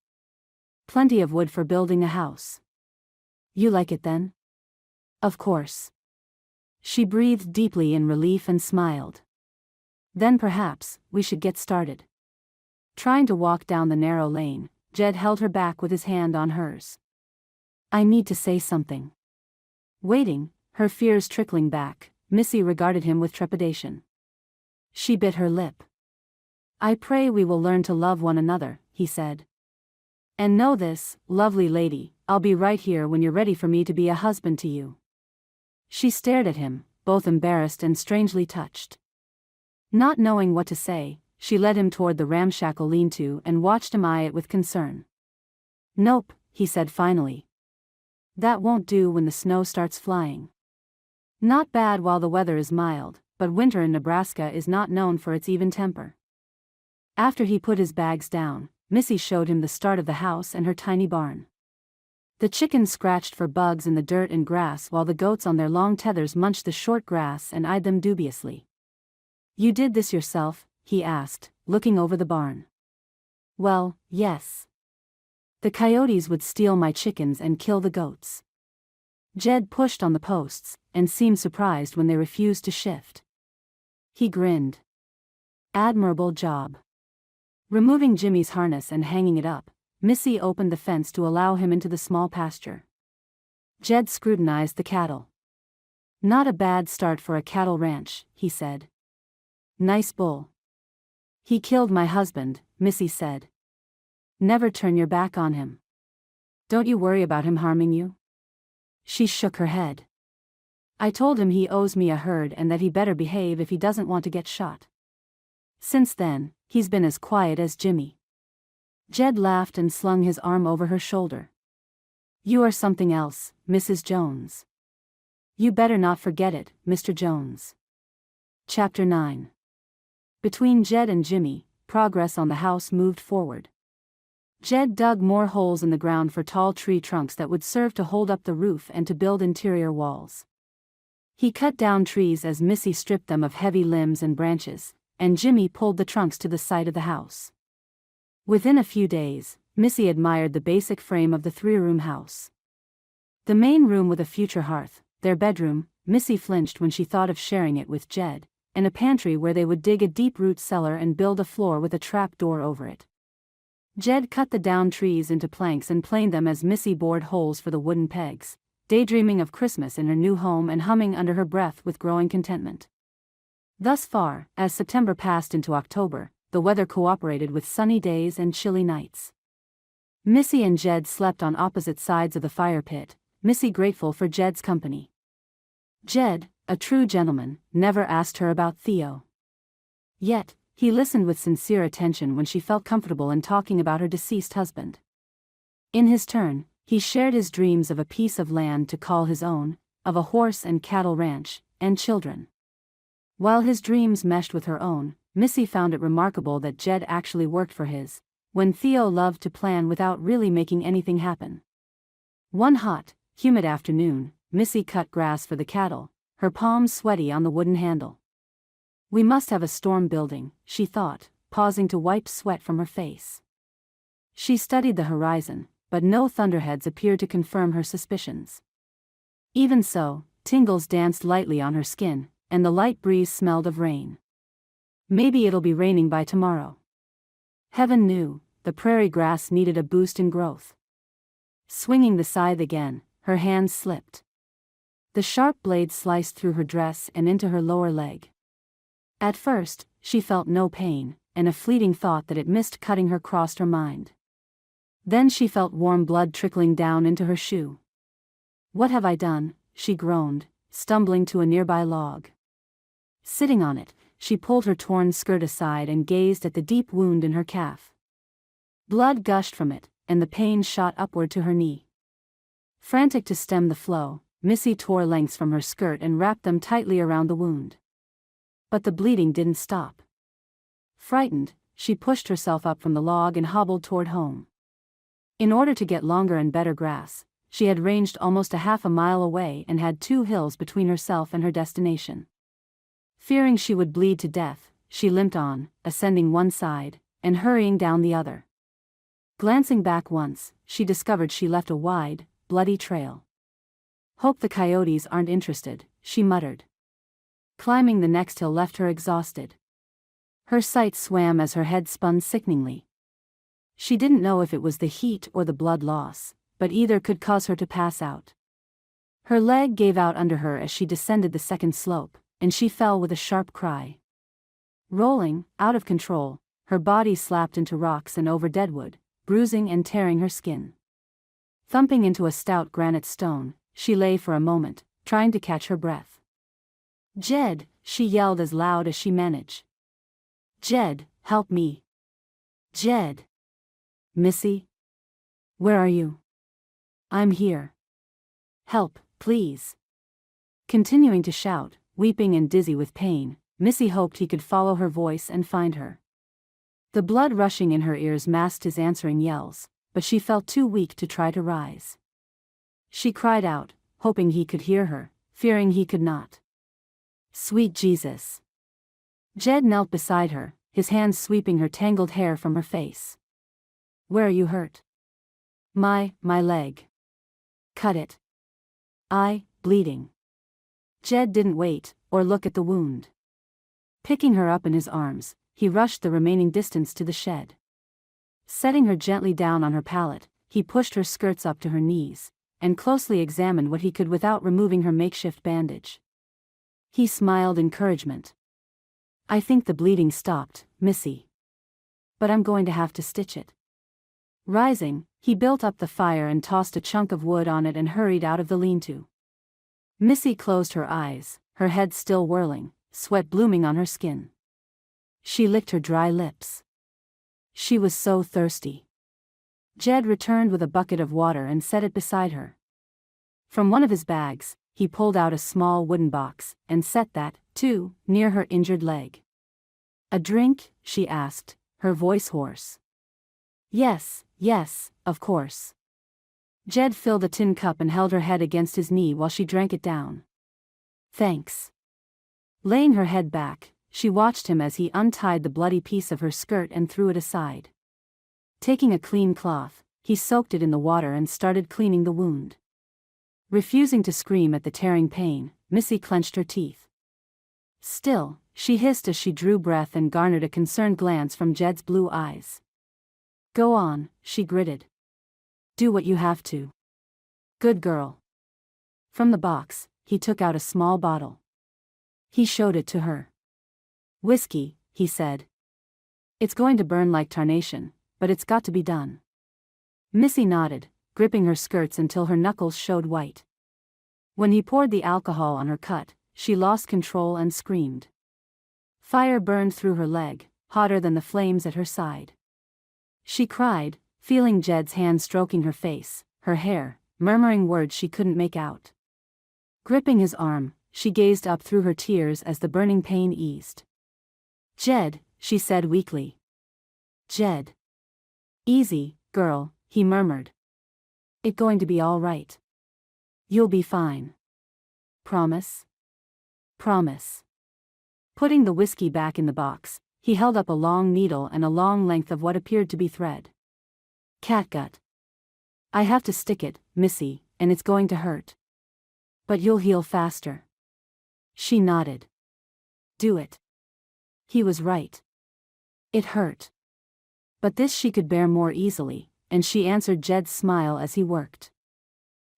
Plenty of wood for building a house. You like it then?" "Of course." She breathed deeply in relief and smiled. "Then perhaps we should get started." Trying to walk down the narrow lane, Jed held her back with his hand on hers. "I need to say something." Waiting, her fears trickling back, Missy regarded him with trepidation. She bit her lip. "I pray we will learn to love one another," he said. "And know this, lovely lady, I'll be right here when you're ready for me to be a husband to you." She stared at him, both embarrassed and strangely touched. Not knowing what to say, she led him toward the ramshackle lean-to and watched him eye it with concern. "Nope," he said finally. "That won't do when the snow starts flying. Not bad while the weather is mild, but winter in Nebraska is not known for its even temper." After he put his bags down, Missy showed him the start of the house and her tiny barn. The chickens scratched for bugs in the dirt and grass while the goats on their long tethers munched the short grass and eyed them dubiously. "You did this yourself?" he asked, looking over the barn. "Well, yes. The coyotes would steal my chickens and kill the goats." Jed pushed on the posts, and seemed surprised when they refused to shift. He grinned. "Admirable job." Removing Jimmy's harness and hanging it up, Missy opened the fence to allow him into the small pasture. Jed scrutinized the cattle. "Not a bad start for a cattle ranch," he said. "Nice bull." "He killed my husband," Missy said. "Never turn your back on him. Don't you worry about him harming you?" She shook her head. "I told him he owes me a herd and that he better behave if he doesn't want to get shot. Since then, he's been as quiet as Jimmy." Jed laughed and slung his arm over her shoulder. "You are something else, Mrs. Jones. You better not forget it, Mr. Jones." Chapter 9. Between Jed and Jimmy, progress on the house moved forward. Jed dug more holes in the ground for tall tree trunks that would serve to hold up the roof and to build interior walls. He cut down trees as Missy stripped them of heavy limbs and branches, and Jimmy pulled the trunks to the side of the house. Within a few days, Missy admired the basic frame of the three-room house. The main room with a future hearth, their bedroom, Missy flinched when she thought of sharing it with Jed, and a pantry where they would dig a deep-root cellar and build a floor with a trap door over it. Jed cut the down trees into planks and planed them as Missy bored holes for the wooden pegs, daydreaming of Christmas in her new home and humming under her breath with growing contentment. Thus far, as September passed into October, the weather cooperated with sunny days and chilly nights. Missy and Jed slept on opposite sides of the fire pit, Missy grateful for Jed's company. Jed, a true gentleman, never asked her about Theo. Yet, he listened with sincere attention when she felt comfortable in talking about her deceased husband. In his turn, he shared his dreams of a piece of land to call his own, of a horse and cattle ranch, and children. While his dreams meshed with her own, Missy found it remarkable that Jed actually worked for his, when Theo loved to plan without really making anything happen. One hot, humid afternoon, Missy cut grass for the cattle, her palms sweaty on the wooden handle. "We must have a storm building," she thought, pausing to wipe sweat from her face. She studied the horizon, but no thunderheads appeared to confirm her suspicions. Even so, tingles danced lightly on her skin, and the light breeze smelled of rain. Maybe it'll be raining by tomorrow. Heaven knew, the prairie grass needed a boost in growth. Swinging the scythe again, her hands slipped. The sharp blade sliced through her dress and into her lower leg. At first, she felt no pain, and a fleeting thought that it missed cutting her crossed her mind. Then she felt warm blood trickling down into her shoe. "What have I done?" she groaned, stumbling to a nearby log. Sitting on it, she pulled her torn skirt aside and gazed at the deep wound in her calf. Blood gushed from it, and the pain shot upward to her knee. Frantic to stem the flow, Missy tore lengths from her skirt and wrapped them tightly around the wound. But the bleeding didn't stop. Frightened, she pushed herself up from the log and hobbled toward home. In order to get longer and better grass, she had ranged almost a half a mile away and had 2 hills between herself and her destination. Fearing she would bleed to death, she limped on, ascending one side, and hurrying down the other. Glancing back once, she discovered she left a wide, bloody trail. "Hope the coyotes aren't interested," she muttered. Climbing the next hill left her exhausted. Her sight swam as her head spun sickeningly. She didn't know if it was the heat or the blood loss, but either could cause her to pass out. Her leg gave out under her as she descended the second slope, and she fell with a sharp cry. Rolling, out of control, her body slapped into rocks and over deadwood, bruising and tearing her skin. Thumping into a stout granite stone, she lay for a moment, trying to catch her breath. "Jed," she yelled as loud as she managed. "Jed, help me. Jed. Missy? Where are you? I'm here. Help, please." Continuing to shout, weeping and dizzy with pain, Missy hoped he could follow her voice and find her. The blood rushing in her ears masked his answering yells, but she felt too weak to try to rise. She cried out, hoping he could hear her, fearing he could not. "Sweet Jesus." Jed knelt beside her, his hands sweeping her tangled hair from her face. "Where are you hurt?" My leg. Cut it. Bleeding." Jed didn't wait, or look at the wound. Picking her up in his arms, he rushed the remaining distance to the shed. Setting her gently down on her pallet, he pushed her skirts up to her knees, and closely examined what he could without removing her makeshift bandage. He smiled encouragement. "I think the bleeding stopped, Missy. But I'm going to have to stitch it." Rising, he built up the fire and tossed a chunk of wood on it and hurried out of the lean-to. Missy closed her eyes, her head still whirling, sweat blooming on her skin. She licked her dry lips. She was so thirsty. Jed returned with a bucket of water and set it beside her. From one of his bags, he pulled out a small wooden box, and set that, too, near her injured leg. "A drink?" she asked, her voice hoarse. Yes, of course." Jed filled a tin cup and held her head against his knee while she drank it down. "Thanks." Laying her head back, she watched him as he untied the bloody piece of her skirt and threw it aside. Taking a clean cloth, he soaked it in the water and started cleaning the wound. Refusing to scream at the tearing pain, Missy clenched her teeth. Still, she hissed as she drew breath and garnered a concerned glance from Jed's blue eyes. "Go on," she gritted. "Do what you have to. Good girl." From the box, he took out a small bottle. He showed it to her. "Whiskey," he said. "It's going to burn like tarnation, but it's got to be done." Missy nodded, gripping her skirts until her knuckles showed white. When he poured the alcohol on her cut, she lost control and screamed. Fire burned through her leg, hotter than the flames at her side. She cried, feeling Jed's hand stroking her face, her hair, murmuring words she couldn't make out. Gripping his arm, she gazed up through her tears as the burning pain eased. "Jed," she said weakly. "Jed." "Easy, girl," he murmured. "It's going to be all right. You'll be fine. Promise?" "Promise." Putting the whiskey back in the box, he held up a long needle and a long length of what appeared to be thread. "Catgut. I have to stick it, Missy, and it's going to hurt. But you'll heal faster." She nodded. "Do it." He was right. It hurt. But this she could bear more easily, and she answered Jed's smile as he worked.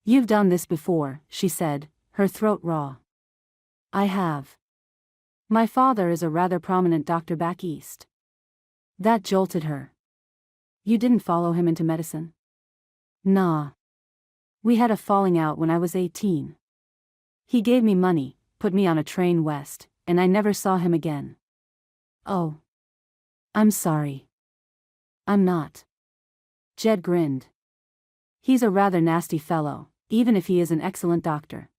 "You've done this before," she said, her throat raw. "I have. My father is a rather prominent doctor back east." That jolted her. "You didn't follow him into medicine?" "Nah. We had a falling out when I was 18. He gave me money, put me on a train west, and I never saw him again." "Oh. I'm sorry." "I'm not." Jed grinned. "He's a rather nasty fellow, even if he is an excellent doctor.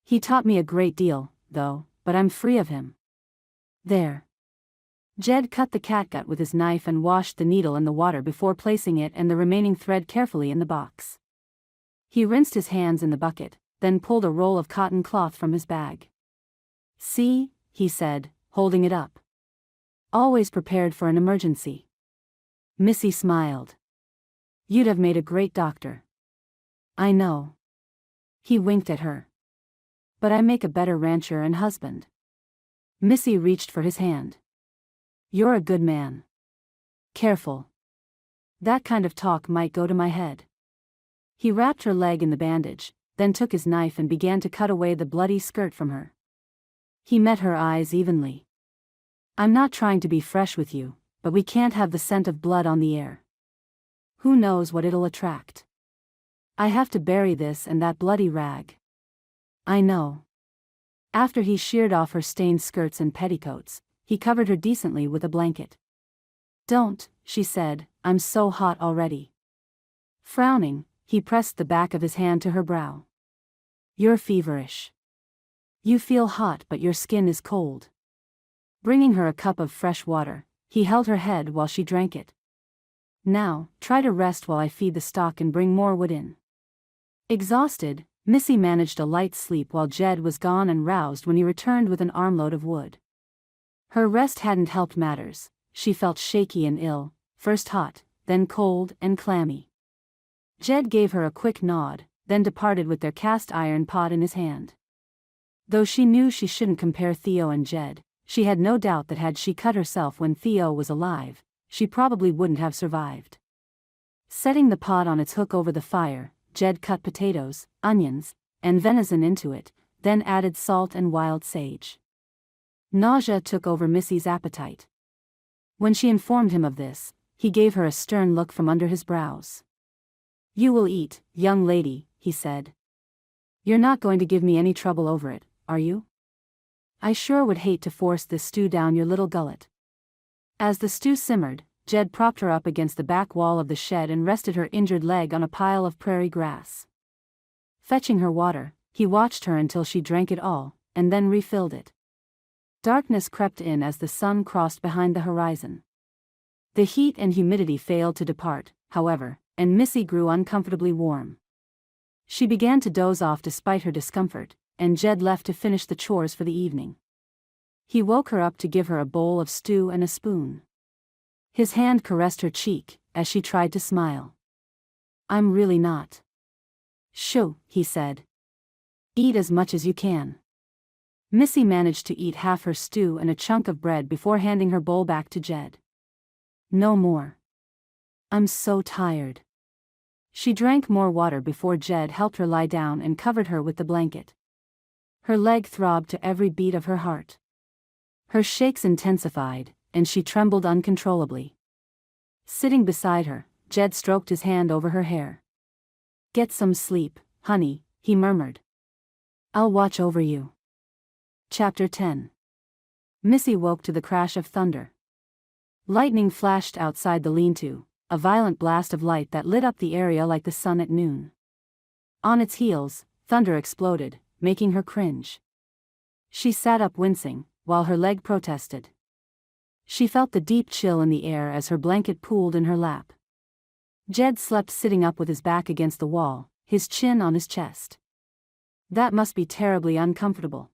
He taught me a great deal, though, but I'm free of him. There." Jed cut the catgut with his knife and washed the needle in the water before placing it and the remaining thread carefully in the box. He rinsed his hands in the bucket, then pulled a roll of cotton cloth from his bag. "See," he said, holding it up. "Always prepared for an emergency." Missy smiled. "You'd have made a great doctor." "I know." He winked at her. "But I make a better rancher and husband." Missy reached for his hand. "You're a good man. Careful. That kind of talk might go to my head." He wrapped her leg in the bandage, then took his knife and began to cut away the bloody skirt from her. He met her eyes evenly. "I'm not trying to be fresh with you, but we can't have the scent of blood on the air. Who knows what it'll attract? I have to bury this and that bloody rag." "I know." After he sheared off her stained skirts and petticoats, he covered her decently with a blanket. "Don't," she said, "I'm so hot already." Frowning, he pressed the back of his hand to her brow. "You're feverish. You feel hot but your skin is cold." Bringing her a cup of fresh water, he held her head while she drank it. "Now, try to rest while I feed the stock and bring more wood in." Exhausted, Missy managed a light sleep while Jed was gone and roused when he returned with an armload of wood. Her rest hadn't helped matters. She felt shaky and ill, first hot, then cold and clammy. Jed gave her a quick nod, then departed with their cast iron pot in his hand. Though she knew she shouldn't compare Theo and Jed, she had no doubt that had she cut herself when Theo was alive, she probably wouldn't have survived. Setting the pot on its hook over the fire, Jed cut potatoes, onions, and venison into it, then added salt and wild sage. Nausea took over Missy's appetite. When she informed him of this, he gave her a stern look from under his brows. "You will eat, young lady," he said. "You're not going to give me any trouble over it, are you? I sure would hate to force this stew down your little gullet." As the stew simmered, Jed propped her up against the back wall of the shed and rested her injured leg on a pile of prairie grass. Fetching her water, he watched her until she drank it all, and then refilled it. Darkness crept in as the sun crossed behind the horizon. The heat and humidity failed to depart, however, and Missy grew uncomfortably warm. She began to doze off despite her discomfort, and Jed left to finish the chores for the evening. He woke her up to give her a bowl of stew and a spoon. His hand caressed her cheek, as she tried to smile. "I'm really not." "Shoo," he said. "Eat as much as you can." Missy managed to eat half her stew and a chunk of bread before handing her bowl back to Jed. "No more. I'm so tired." She drank more water before Jed helped her lie down and covered her with the blanket. Her leg throbbed to every beat of her heart. Her shakes intensified, and she trembled uncontrollably. Sitting beside her, Jed stroked his hand over her hair. "Get some sleep, honey," he murmured. "I'll watch over you." Chapter 10. Missy woke to the crash of thunder. Lightning flashed outside the lean-to, a violent blast of light that lit up the area like the sun at noon. On its heels, thunder exploded, making her cringe. She sat up wincing, while her leg protested. She felt the deep chill in the air as her blanket pooled in her lap. Jed slept sitting up with his back against the wall, his chin on his chest. That must be terribly uncomfortable.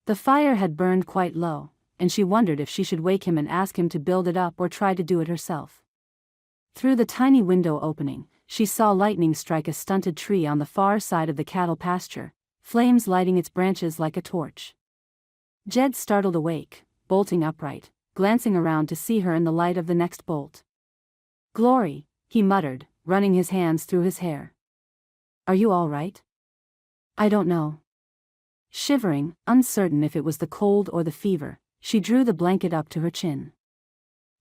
The fire had burned quite low, and she wondered if she should wake him and ask him to build it up or try to do it herself. Through the tiny window opening, she saw lightning strike a stunted tree on the far side of the cattle pasture, flames lighting its branches like a torch. Jed startled awake, bolting upright, glancing around to see her in the light of the next bolt. "Glory," he muttered, running his hands through his hair. "Are you all right?" "I don't know." Shivering, uncertain if it was the cold or the fever, she drew the blanket up to her chin.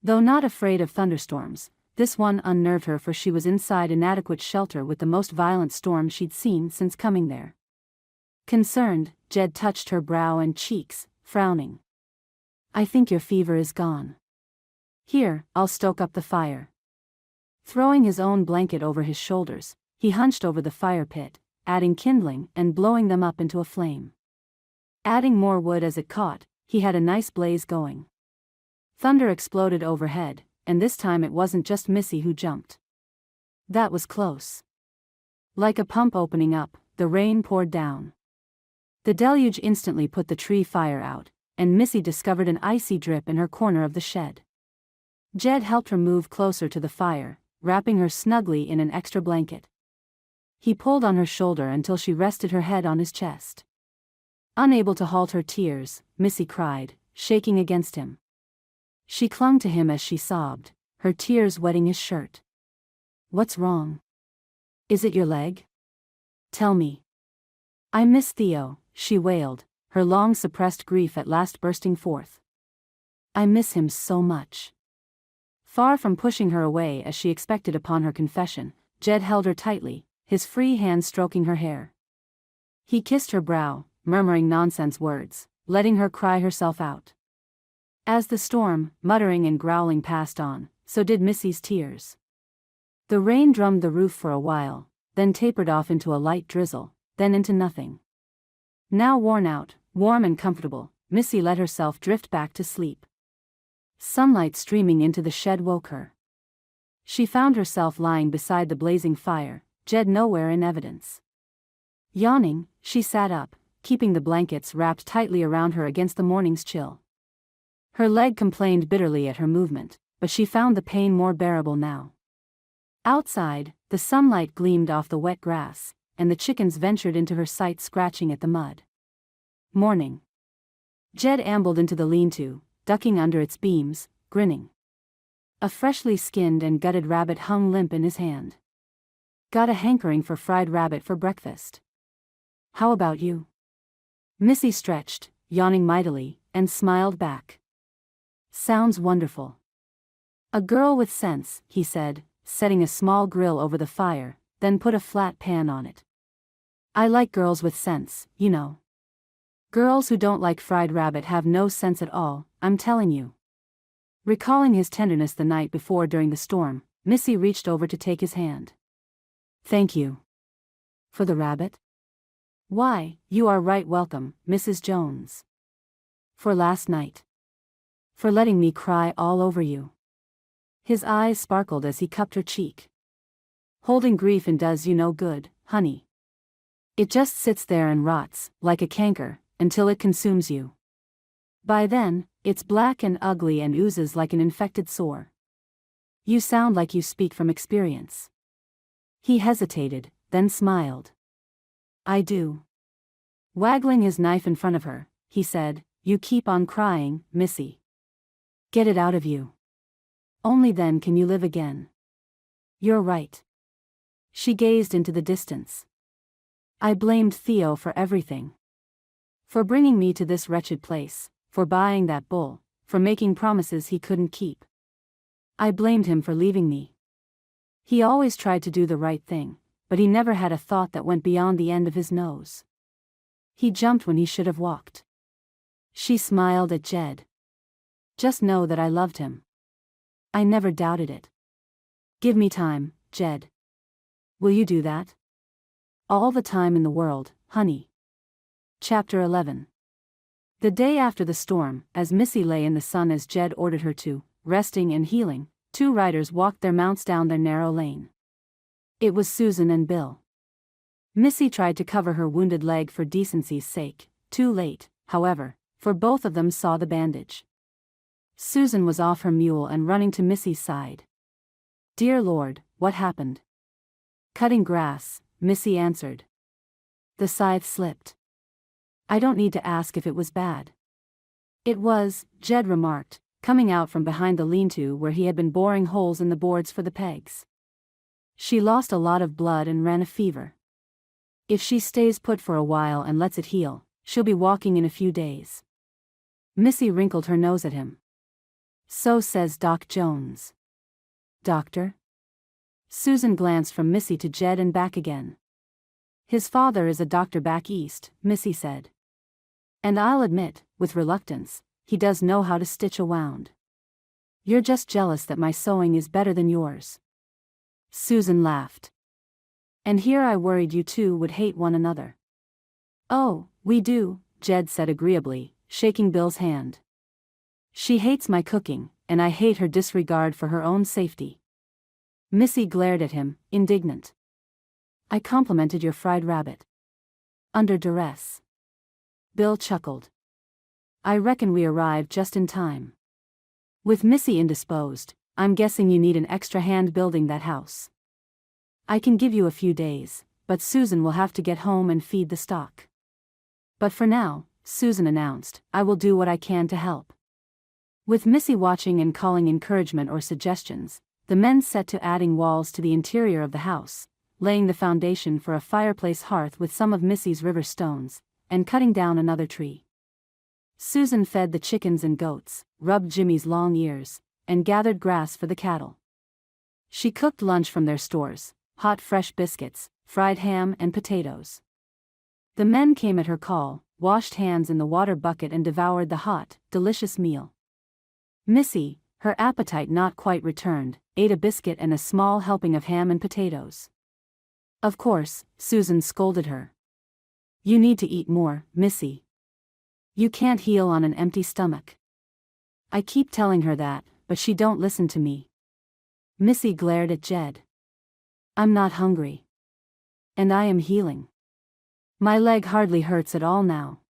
Though not afraid of thunderstorms, this one unnerved her, for she was inside inadequate shelter with the most violent storm she'd seen since coming there. Concerned, Jed touched her brow and cheeks, frowning. "I think your fever is gone. Here, I'll stoke up the fire." Throwing his own blanket over his shoulders, he hunched over the fire pit, adding kindling and blowing them up into a flame. Adding more wood as it caught, he had a nice blaze going. Thunder exploded overhead, and this time it wasn't just Missy who jumped. That was close. Like a pump opening up, the rain poured down. The deluge instantly put the tree fire out, and Missy discovered an icy drip in her corner of the shed. Jed helped her move closer to the fire, wrapping her snugly in an extra blanket. He pulled on her shoulder until she rested her head on his chest. Unable to halt her tears, Missy cried, shaking against him. She clung to him as she sobbed, her tears wetting his shirt. "What's wrong? Is it your leg? Tell me." "I miss Theo," she wailed, her long-suppressed grief at last bursting forth. "I miss him so much." Far from pushing her away as she expected upon her confession, Jed held her tightly, his free hand stroking her hair. He kissed her brow, murmuring nonsense words, letting her cry herself out. As the storm, muttering and growling, passed on, so did Missy's tears. The rain drummed the roof for a while, then tapered off into a light drizzle, then into nothing. Now worn out, warm and comfortable, Missy let herself drift back to sleep. Sunlight streaming into the shed woke her. She found herself lying beside the blazing fire, Jed nowhere in evidence. Yawning, she sat up, keeping the blankets wrapped tightly around her against the morning's chill. Her leg complained bitterly at her movement, but she found the pain more bearable now. Outside, the sunlight gleamed off the wet grass, and the chickens ventured into her sight, scratching at the mud. Morning. Jed ambled into the lean-to, ducking under its beams, grinning. A freshly skinned and gutted rabbit hung limp in his hand. Got a hankering for fried rabbit for breakfast. How about you? Missy stretched, yawning mightily, and smiled back. Sounds wonderful. A girl with sense, he said, setting a small grill over the fire, then put a flat pan on it. I like girls with sense, you know. Girls who don't like fried rabbit have no sense at all, I'm telling you. Recalling his tenderness the night before during the storm, Missy reached over to take his hand. Thank you. For the rabbit? Why, you are right welcome, Mrs. Jones. For last night. For letting me cry all over you. His eyes sparkled as he cupped her cheek. Holding grief and does you no good, honey. It just sits there and rots, like a canker, until it consumes you. By then, it's black and ugly and oozes like an infected sore. You sound like you speak from experience. He hesitated, then smiled. I do. Waggling his knife in front of her, he said, You keep on crying, Missy. Get it out of you. Only then can you live again. You're right. She gazed into the distance. I blamed Theo for everything. For bringing me to this wretched place, for buying that bull, for making promises he couldn't keep. I blamed him for leaving me. He always tried to do the right thing, but he never had a thought that went beyond the end of his nose. He jumped when he should have walked. She smiled at Jed. Just know that I loved him. I never doubted it. Give me time, Jed. Will you do that? All the time in the world, honey. Chapter 11. The day after the storm, as Missy lay in the sun as Jed ordered her to, resting and healing, two riders walked their mounts down their narrow lane. It was Susan and Bill. Missy tried to cover her wounded leg for decency's sake, too late, however, for both of them saw the bandage. Susan was off her mule and running to Missy's side. Dear Lord, what happened? Cutting grass, Missy answered. The scythe slipped. I don't need to ask if it was bad. It was, Jed remarked, coming out from behind the lean-to where he had been boring holes in the boards for the pegs. She lost a lot of blood and ran a fever. If she stays put for a while and lets it heal, she'll be walking in a few days. Missy wrinkled her nose at him. So says Doc Jones. Doctor? Susan glanced from Missy to Jed and back again. His father is a doctor back east, Missy said. And I'll admit, with reluctance, he does know how to stitch a wound. You're just jealous that my sewing is better than yours. Susan laughed. And here I worried you two would hate one another. Oh, we do, Jed said agreeably, shaking Bill's hand. She hates my cooking, and I hate her disregard for her own safety. Missy glared at him, indignant. I complimented your fried rabbit. Under duress. Bill chuckled. I reckon we arrived just in time. With Missy indisposed, I'm guessing you need an extra hand building that house. I can give you a few days, but Susan will have to get home and feed the stock. But for now, Susan announced, I will do what I can to help. With Missy watching and calling encouragement or suggestions, the men set to adding walls to the interior of the house, laying the foundation for a fireplace hearth with some of Missy's river stones, and cutting down another tree. Susan fed the chickens and goats, rubbed Jimmy's long ears, and gathered grass for the cattle. She cooked lunch from their stores, hot fresh biscuits, fried ham and potatoes. The men came at her call, washed hands in the water bucket and devoured the hot, delicious meal. Missy, her appetite not quite returned, ate a biscuit and a small helping of ham and potatoes. Of course, Susan scolded her. You need to eat more, Missy. You can't heal on an empty stomach. I keep telling her that, but she don't listen to me. Missy glared at Jed. I'm not hungry. And I am healing. My leg hardly hurts at all now.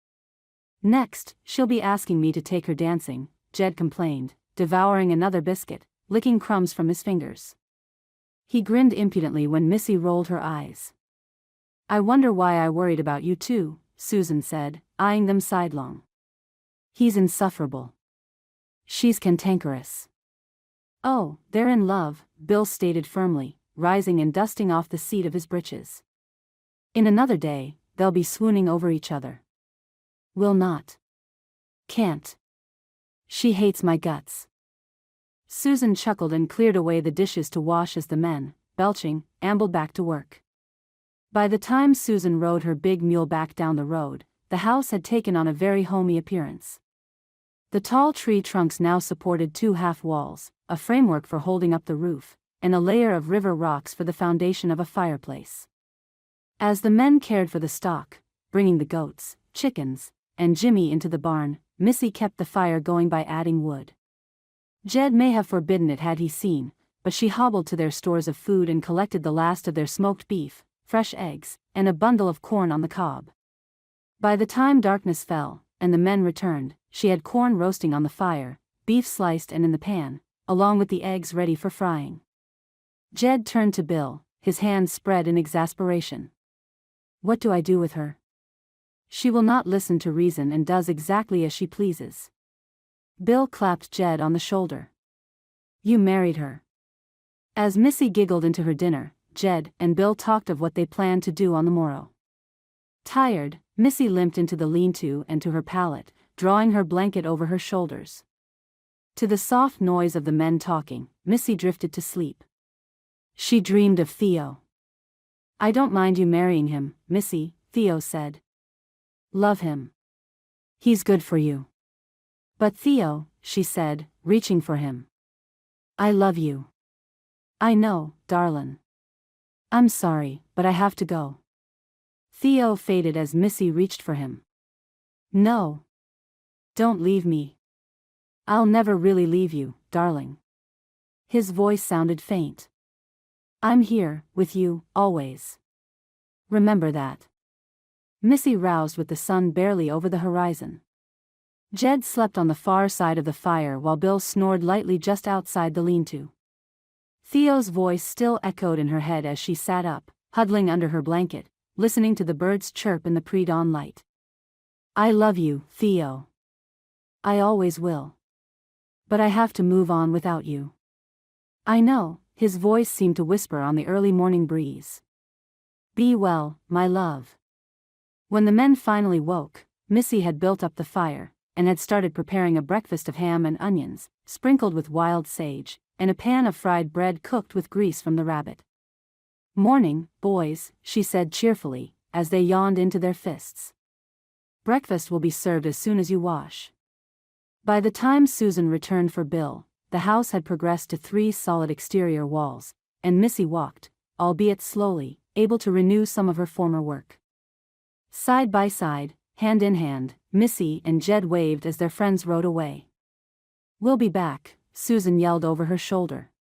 Next, she'll be asking me to take her dancing, Jed complained, devouring another biscuit, licking crumbs from his fingers. He grinned impudently when Missy rolled her eyes. I wonder why I worried about you too, Susan said, eyeing them sidelong. He's insufferable. She's cantankerous. Oh, they're in love, Bill stated firmly, rising and dusting off the seat of his breeches. In another day, they'll be swooning over each other. Will not. Can't. She hates my guts. Susan chuckled and cleared away the dishes to wash as the men, belching, ambled back to work. By the time Susan rode her big mule back down the road, the house had taken on a very homey appearance. The tall tree trunks now supported two half walls, a framework for holding up the roof, and a layer of river rocks for the foundation of a fireplace. As the men cared for the stock, bringing the goats, chickens, and Jimmy into the barn, Missy kept the fire going by adding wood. Jed may have forbidden it had he seen, but she hobbled to their stores of food and collected the last of their smoked beef, fresh eggs, and a bundle of corn on the cob. By the time darkness fell, and the men returned, she had corn roasting on the fire, beef sliced and in the pan, along with the eggs ready for frying. Jed turned to Bill, his hands spread in exasperation. What do I do with her? She will not listen to reason and does exactly as she pleases. Bill clapped Jed on the shoulder. You married her. As Missy giggled into her dinner, Jed and Bill talked of what they planned to do on the morrow. Tired, Missy limped into the lean-to and to her pallet, drawing her blanket over her shoulders. To the soft noise of the men talking, Missy drifted to sleep. She dreamed of Theo. I don't mind you marrying him, Missy, Theo said. Love him. He's good for you. But Theo, she said, reaching for him. I love you. I know, darlin'. I'm sorry, but I have to go. Theo faded as Missy reached for him. No. Don't leave me. I'll never really leave you, darling. His voice sounded faint. I'm here, with you, always. Remember that. Missy roused with the sun barely over the horizon. Jed slept on the far side of the fire while Bill snored lightly just outside the lean-to. Theo's voice still echoed in her head as she sat up, huddling under her blanket, listening to the birds chirp in the pre-dawn light. I love you, Theo. I always will. But I have to move on without you. I know, his voice seemed to whisper on the early morning breeze. Be well, my love. When the men finally woke, Missy had built up the fire, and had started preparing a breakfast of ham and onions, sprinkled with wild sage, and a pan of fried bread cooked with grease from the rabbit. Morning, boys, she said cheerfully, as they yawned into their fists. Breakfast will be served as soon as you wash. By the time Susan returned for Bill, the house had progressed to 3 solid exterior walls, and Missy walked, albeit slowly, able to renew some of her former work. Side by side, hand in hand, Missy and Jed waved as their friends rode away. We'll be back, Susan yelled over her shoulder.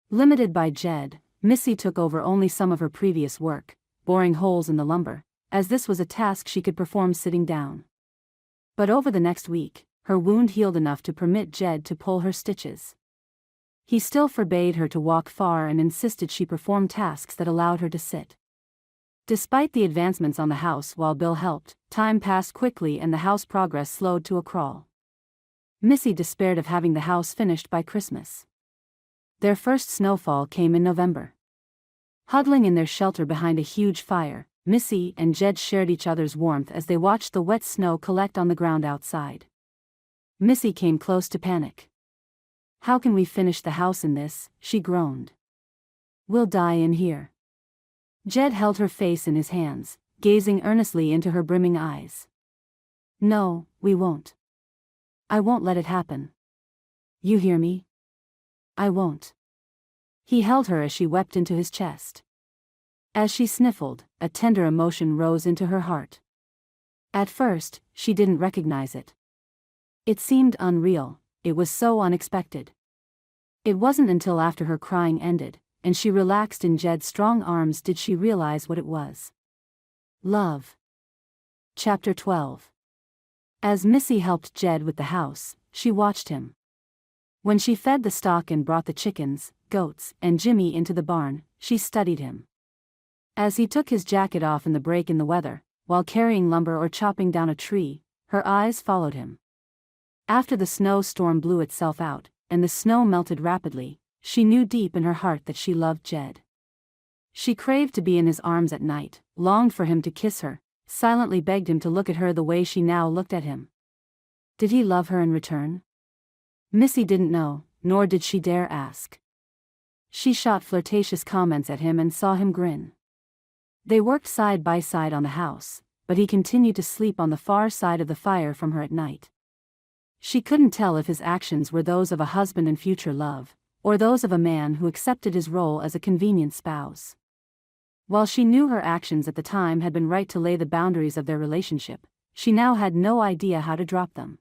Limited by Jed, Missy took over only some of her previous work, boring holes in the lumber, as this was a task she could perform sitting down. But over the next week, her wound healed enough to permit Jed to pull her stitches. He still forbade her to walk far and insisted she perform tasks that allowed her to sit. Despite the advancements on the house while Bill helped, time passed quickly and the house progress slowed to a crawl. Missy despaired of having the house finished by Christmas. Their first snowfall came in November. Huddling in their shelter behind a huge fire, Missy and Jed shared each other's warmth as they watched the wet snow collect on the ground outside. Missy came close to panic. How can we finish the house in this, she groaned. We'll die in here. Jed held her face in his hands, gazing earnestly into her brimming eyes. No, we won't. I won't let it happen. You hear me? I won't. He held her as she wept into his chest. As she sniffled, a tender emotion rose into her heart. At first, she didn't recognize it. It seemed unreal, it was so unexpected. It wasn't until after her crying ended, and she relaxed in Jed's strong arms did she realize what it was. Love. Chapter 12. As Missy helped Jed with the house, she watched him. When she fed the stock and brought the chickens, goats, and Jimmy into the barn, she studied him. As he took his jacket off in the break in the weather, while carrying lumber or chopping down a tree, her eyes followed him. After the snowstorm blew itself out, and the snow melted rapidly, she knew deep in her heart that she loved Jed. She craved to be in his arms at night, longed for him to kiss her, silently begged him to look at her the way she now looked at him. Did he love her in return? Missy didn't know, nor did she dare ask. She shot flirtatious comments at him and saw him grin. They worked side by side on the house, but he continued to sleep on the far side of the fire from her at night. She couldn't tell if his actions were those of a husband in future love, or those of a man who accepted his role as a convenient spouse. While she knew her actions at the time had been right to lay the boundaries of their relationship, she now had no idea how to drop them,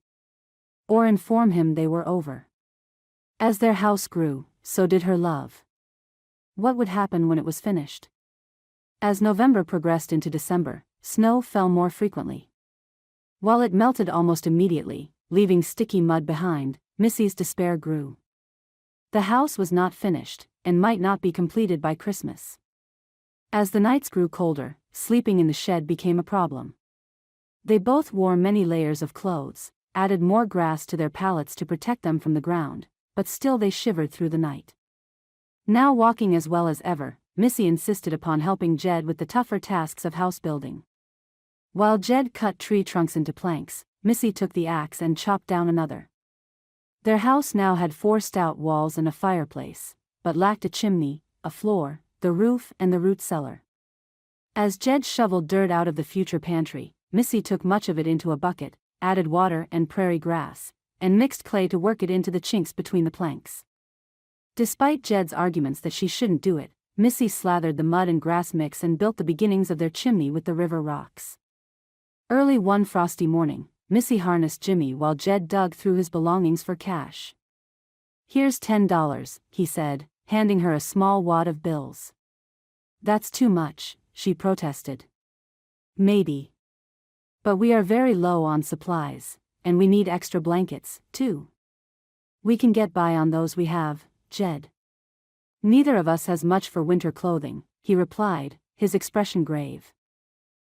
or inform him they were over. As their house grew, so did her love. What would happen when it was finished? As November progressed into December, snow fell more frequently. While it melted almost immediately, leaving sticky mud behind, Missy's despair grew. The house was not finished, and might not be completed by Christmas. As the nights grew colder, sleeping in the shed became a problem. They both wore many layers of clothes, added more grass to their pallets to protect them from the ground, but still they shivered through the night. Now walking as well as ever, Missy insisted upon helping Jed with the tougher tasks of house building. While Jed cut tree trunks into planks, Missy took the axe and chopped down another. Their house now had 4 stout walls and a fireplace, but lacked a chimney, a floor, the roof and the root cellar. As Jed shoveled dirt out of the future pantry, Missy took much of it into a bucket, added water and prairie grass, and mixed clay to work it into the chinks between the planks. Despite Jed's arguments that she shouldn't do it, Missy slathered the mud and grass mix and built the beginnings of their chimney with the river rocks. Early one frosty morning, Missy harnessed Jimmy while Jed dug through his belongings for cash. "Here's $10, he said, handing her a small wad of bills. "That's too much," she protested. "Maybe. But we are very low on supplies, and we need extra blankets, too. We can get by on those we have, Jed." "Neither of us has much for winter clothing," he replied, his expression grave.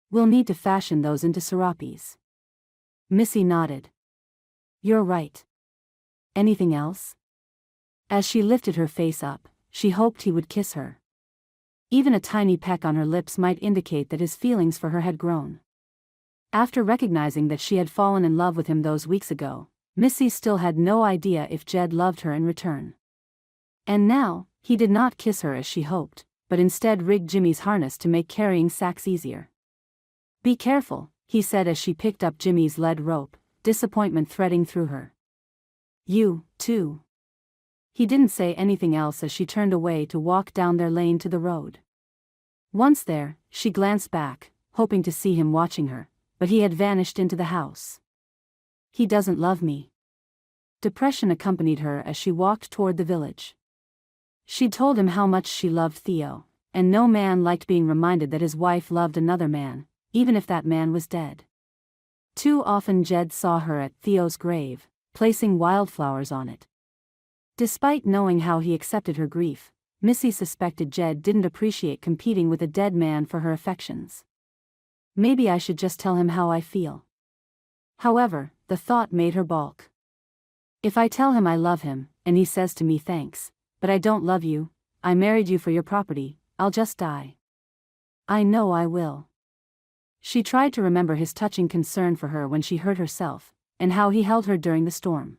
"We'll need to fashion those into serapes." Missy nodded. "You're right. Anything else?" As she lifted her face up, she hoped he would kiss her. Even a tiny peck on her lips might indicate that his feelings for her had grown. After recognizing that she had fallen in love with him those weeks ago, Missy still had no idea if Jed loved her in return. And now, he did not kiss her as she hoped, but instead rigged Jimmy's harness to make carrying sacks easier. "Be careful," he said as she picked up Jimmy's lead rope, disappointment threading through her. "You, too." He didn't say anything else as she turned away to walk down their lane to the road. Once there, she glanced back, hoping to see him watching her, but he had vanished into the house. "He doesn't love me." Depression accompanied her as she walked toward the village. She'd told him how much she loved Theo, and no man liked being reminded that his wife loved another man, even if that man was dead. Too often Jed saw her at Theo's grave, placing wildflowers on it. Despite knowing how he accepted her grief, Missy suspected Jed didn't appreciate competing with a dead man for her affections. "Maybe I should just tell him how I feel." However, the thought made her balk. "If I tell him I love him, and he says to me thanks, but I don't love you, I married you for your property, I'll just die. I know I will." She tried to remember his touching concern for her when she hurt herself, and how he held her during the storm.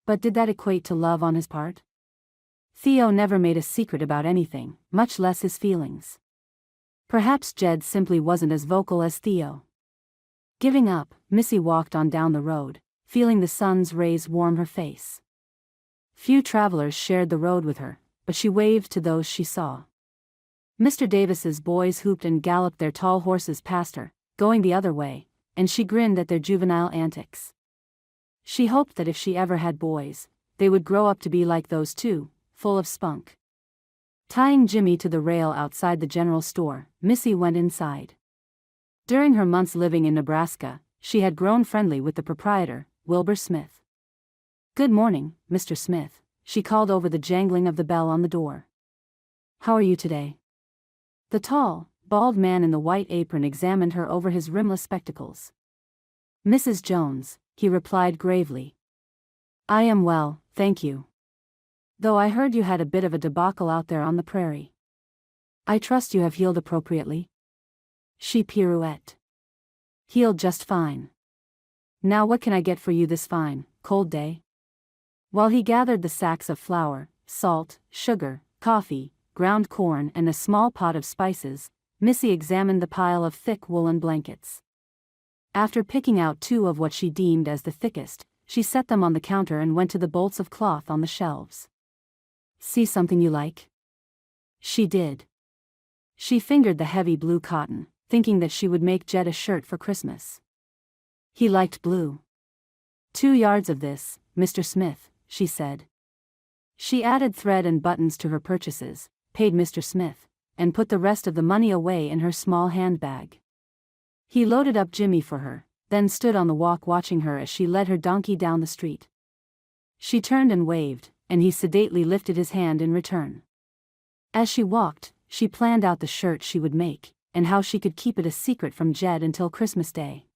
But did that equate to love on his part? Theo never made a secret about anything, much less his feelings. Perhaps Jed simply wasn't as vocal as Theo. Giving up, Missy walked on down the road, feeling the sun's rays warm her face. Few travelers shared the road with her, but she waved to those she saw. Mr. Davis's boys hooped and galloped their tall horses past her, going the other way, and she grinned at their juvenile antics. She hoped that if she ever had boys, they would grow up to be like those two, full of spunk. Tying Jimmy to the rail outside the general store, Missy went inside. During her months living in Nebraska, she had grown friendly with the proprietor, Wilbur Smith. "Good morning, Mr. Smith," she called over the jangling of the bell on the door. "How are you today?" The tall, bald man in the white apron examined her over his rimless spectacles. "Mrs. Jones," he replied gravely. "I am well, thank you. Though I heard you had a bit of a debacle out there on the prairie. I trust you have healed appropriately? She pirouetted. Healed just fine. Now what can I get for you this fine, cold day? While he gathered the sacks of flour, salt, sugar, coffee, ground corn and a small pot of spices, Missy examined the pile of thick woolen blankets. After picking out 2 of what she deemed as the thickest, she set them on the counter and went to the bolts of cloth on the shelves. See something you like? She did. She fingered the heavy blue cotton, thinking that she would make Jed a shirt for Christmas. He liked blue. 2 yards of this, Mr. Smith, she said. She added thread and buttons to her purchases, paid Mr. Smith, and put the rest of the money away in her small handbag. He loaded up Jimmy for her, then stood on the walk watching her as she led her donkey down the street. She turned and waved, and he sedately lifted his hand in return. As she walked, she planned out the shirt she would make, and how she could keep it a secret from Jed until Christmas Day.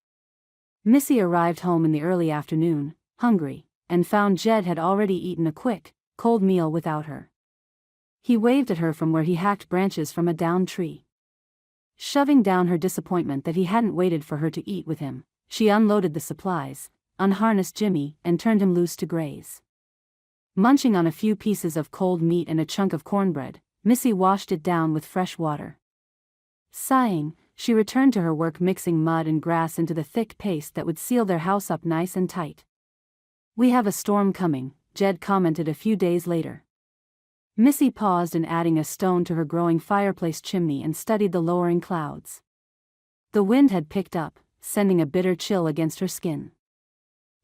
Missy arrived home in the early afternoon, hungry, and found Jed had already eaten a quick, cold meal without her. He waved at her from where he hacked branches from a downed tree. Shoving down her disappointment that he hadn't waited for her to eat with him, she unloaded the supplies, unharnessed Jimmy and turned him loose to graze. Munching on a few pieces of cold meat and a chunk of cornbread, Missy washed it down with fresh water. Sighing, she returned to her work mixing mud and grass into the thick paste that would seal their house up nice and tight. We have a storm coming, Jed commented a few days later. Missy paused in adding a stone to her growing fireplace chimney and studied the lowering clouds. The wind had picked up, sending a bitter chill against her skin.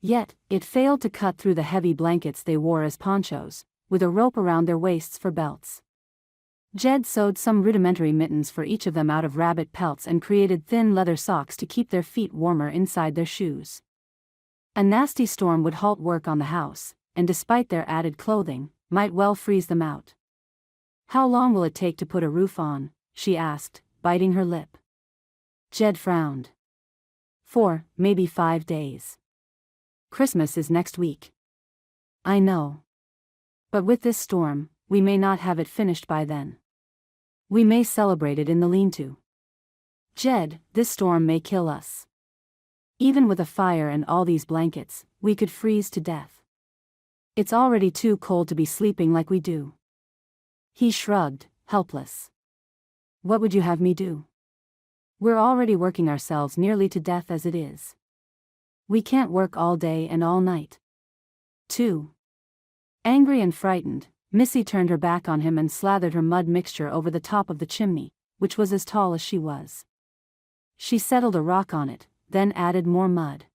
Yet, it failed to cut through the heavy blankets they wore as ponchos, with a rope around their waists for belts. Jed sewed some rudimentary mittens for each of them out of rabbit pelts and created thin leather socks to keep their feet warmer inside their shoes. A nasty storm would halt work on the house, and despite their added clothing, might well freeze them out. How long will it take to put a roof on? She asked, biting her lip. Jed frowned. 4, maybe 5 days. Christmas is next week. I know. But with this storm, we may not have it finished by then. We may celebrate it in the lean-to. Jed, this storm may kill us. Even with a fire and all these blankets, we could freeze to death. It's already too cold to be sleeping like we do. He shrugged, helpless. What would you have me do? We're already working ourselves nearly to death as it is. We can't work all day and all night. 2. Angry and frightened, Missy turned her back on him and slathered her mud mixture over the top of the chimney, which was as tall as she was. She settled a rock on it, then added more mud.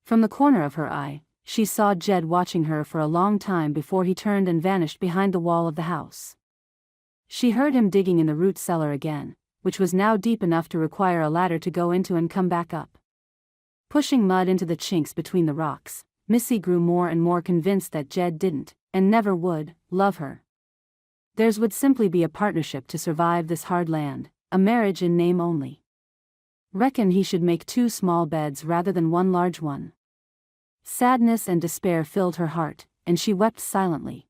From the corner of her eye, she saw Jed watching her for a long time before he turned and vanished behind the wall of the house. She heard him digging in the root cellar again, which was now deep enough to require a ladder to go into and come back up. Pushing mud into the chinks between the rocks, Missy grew more and more convinced that Jed didn't, and never would, love her. Theirs would simply be a partnership to survive this hard land, a marriage in name only. Reckon he should make 2 small beds rather than 1 large one. Sadness and despair filled her heart, and she wept silently.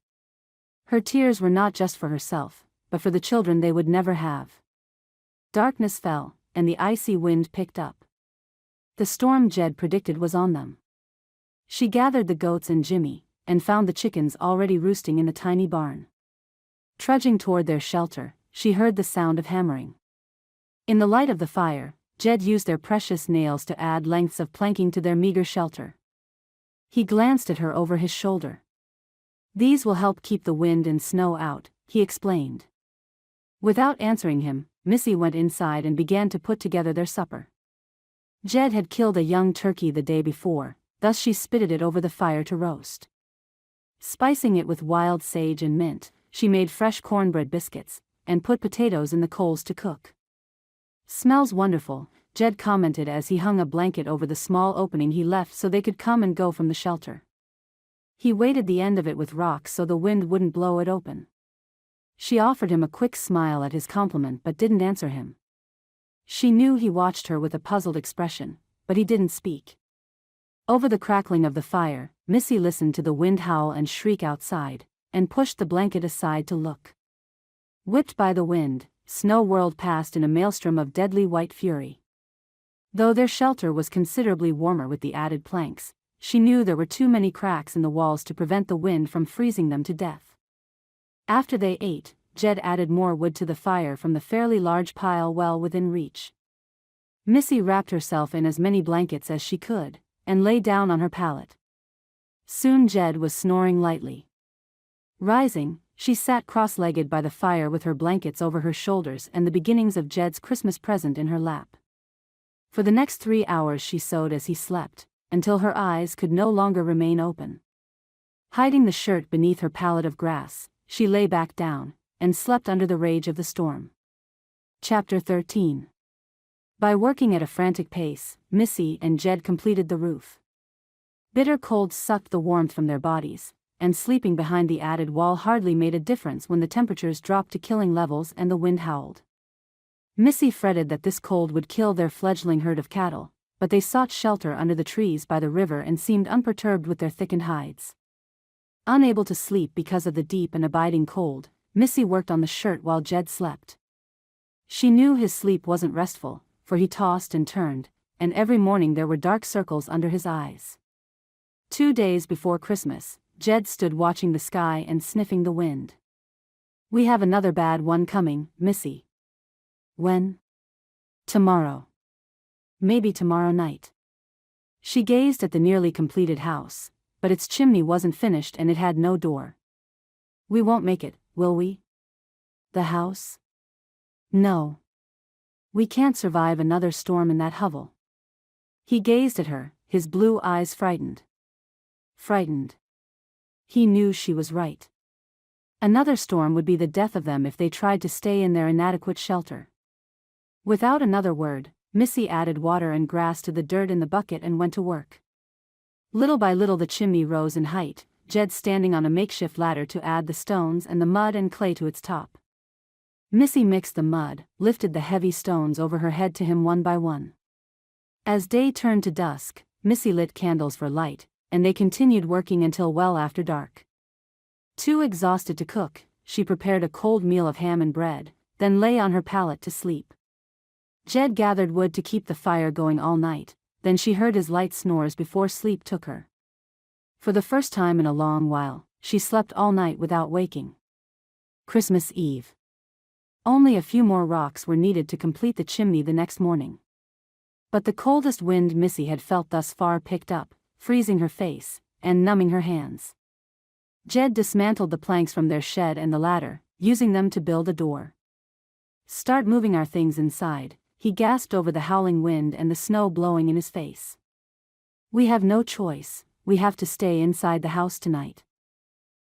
Her tears were not just for herself, but for the children they would never have. Darkness fell, and the icy wind picked up. The storm Jed predicted was on them. She gathered the goats and Jimmy, and found the chickens already roosting in the tiny barn. Trudging toward their shelter, she heard the sound of hammering. In the light of the fire, Jed used their precious nails to add lengths of planking to their meager shelter. He glanced at her over his shoulder. These will help keep the wind and snow out, he explained. Without answering him, Missy went inside and began to put together their supper. Jed had killed a young turkey the day before, thus she spitted it over the fire to roast. Spicing it with wild sage and mint, she made fresh cornbread biscuits, and put potatoes in the coals to cook. Smells wonderful, Jed commented as he hung a blanket over the small opening he left so they could come and go from the shelter. He weighted the end of it with rocks so the wind wouldn't blow it open. She offered him a quick smile at his compliment but didn't answer him. She knew he watched her with a puzzled expression, but he didn't speak. Over the crackling of the fire, Missy listened to the wind howl and shriek outside, and pushed the blanket aside to look. Whipped by the wind, snow whirled past in a maelstrom of deadly white fury. Though their shelter was considerably warmer with the added planks, she knew there were too many cracks in the walls to prevent the wind from freezing them to death. After they ate, Jed added more wood to the fire from the fairly large pile well within reach. Missy wrapped herself in as many blankets as she could, and lay down on her pallet. Soon Jed was snoring lightly. Rising, she sat cross-legged by the fire with her blankets over her shoulders and the beginnings of Jed's Christmas present in her lap. For the next 3 hours she sewed as he slept, until her eyes could no longer remain open. Hiding the shirt beneath her pallet of grass, she lay back down, and slept under the rage of the storm. Chapter 13. By working at a frantic pace, Missy and Jed completed the roof. Bitter cold sucked the warmth from their bodies, and sleeping behind the added wall hardly made a difference when the temperatures dropped to killing levels and the wind howled. Missy fretted that this cold would kill their fledgling herd of cattle, but they sought shelter under the trees by the river and seemed unperturbed with their thickened hides. Unable to sleep because of the deep and abiding cold, Missy worked on the shirt while Jed slept. She knew his sleep wasn't restful, for he tossed and turned, and every morning there were dark circles under his eyes. 2 days before Christmas, Jed stood watching the sky and sniffing the wind. "We have another bad one coming, Missy." "When?" "Tomorrow. Maybe tomorrow night." She gazed at the nearly completed house, but its chimney wasn't finished and it had no door. "We won't make it, will we?" "The house?" "No. We can't survive another storm in that hovel." He gazed at her, his blue eyes frightened. Frightened. He knew she was right. Another storm would be the death of them if they tried to stay in their inadequate shelter. Without another word, Missy added water and grass to the dirt in the bucket and went to work. Little by little the chimney rose in height, Jed standing on a makeshift ladder to add the stones and the mud and clay to its top. Missy mixed the mud, lifted the heavy stones over her head to him one by one. As day turned to dusk, Missy lit candles for light, and they continued working until well after dark. Too exhausted to cook, she prepared a cold meal of ham and bread, then lay on her pallet to sleep. Jed gathered wood to keep the fire going all night, then she heard his light snores before sleep took her. For the first time in a long while, she slept all night without waking. Christmas Eve. Only a few more rocks were needed to complete the chimney the next morning. But the coldest wind Missy had felt thus far picked up, freezing her face, and numbing her hands. Jed dismantled the planks from their shed and the ladder, using them to build a door. "Start moving our things inside," he gasped over the howling wind and the snow blowing in his face. "We have no choice, we have to stay inside the house tonight."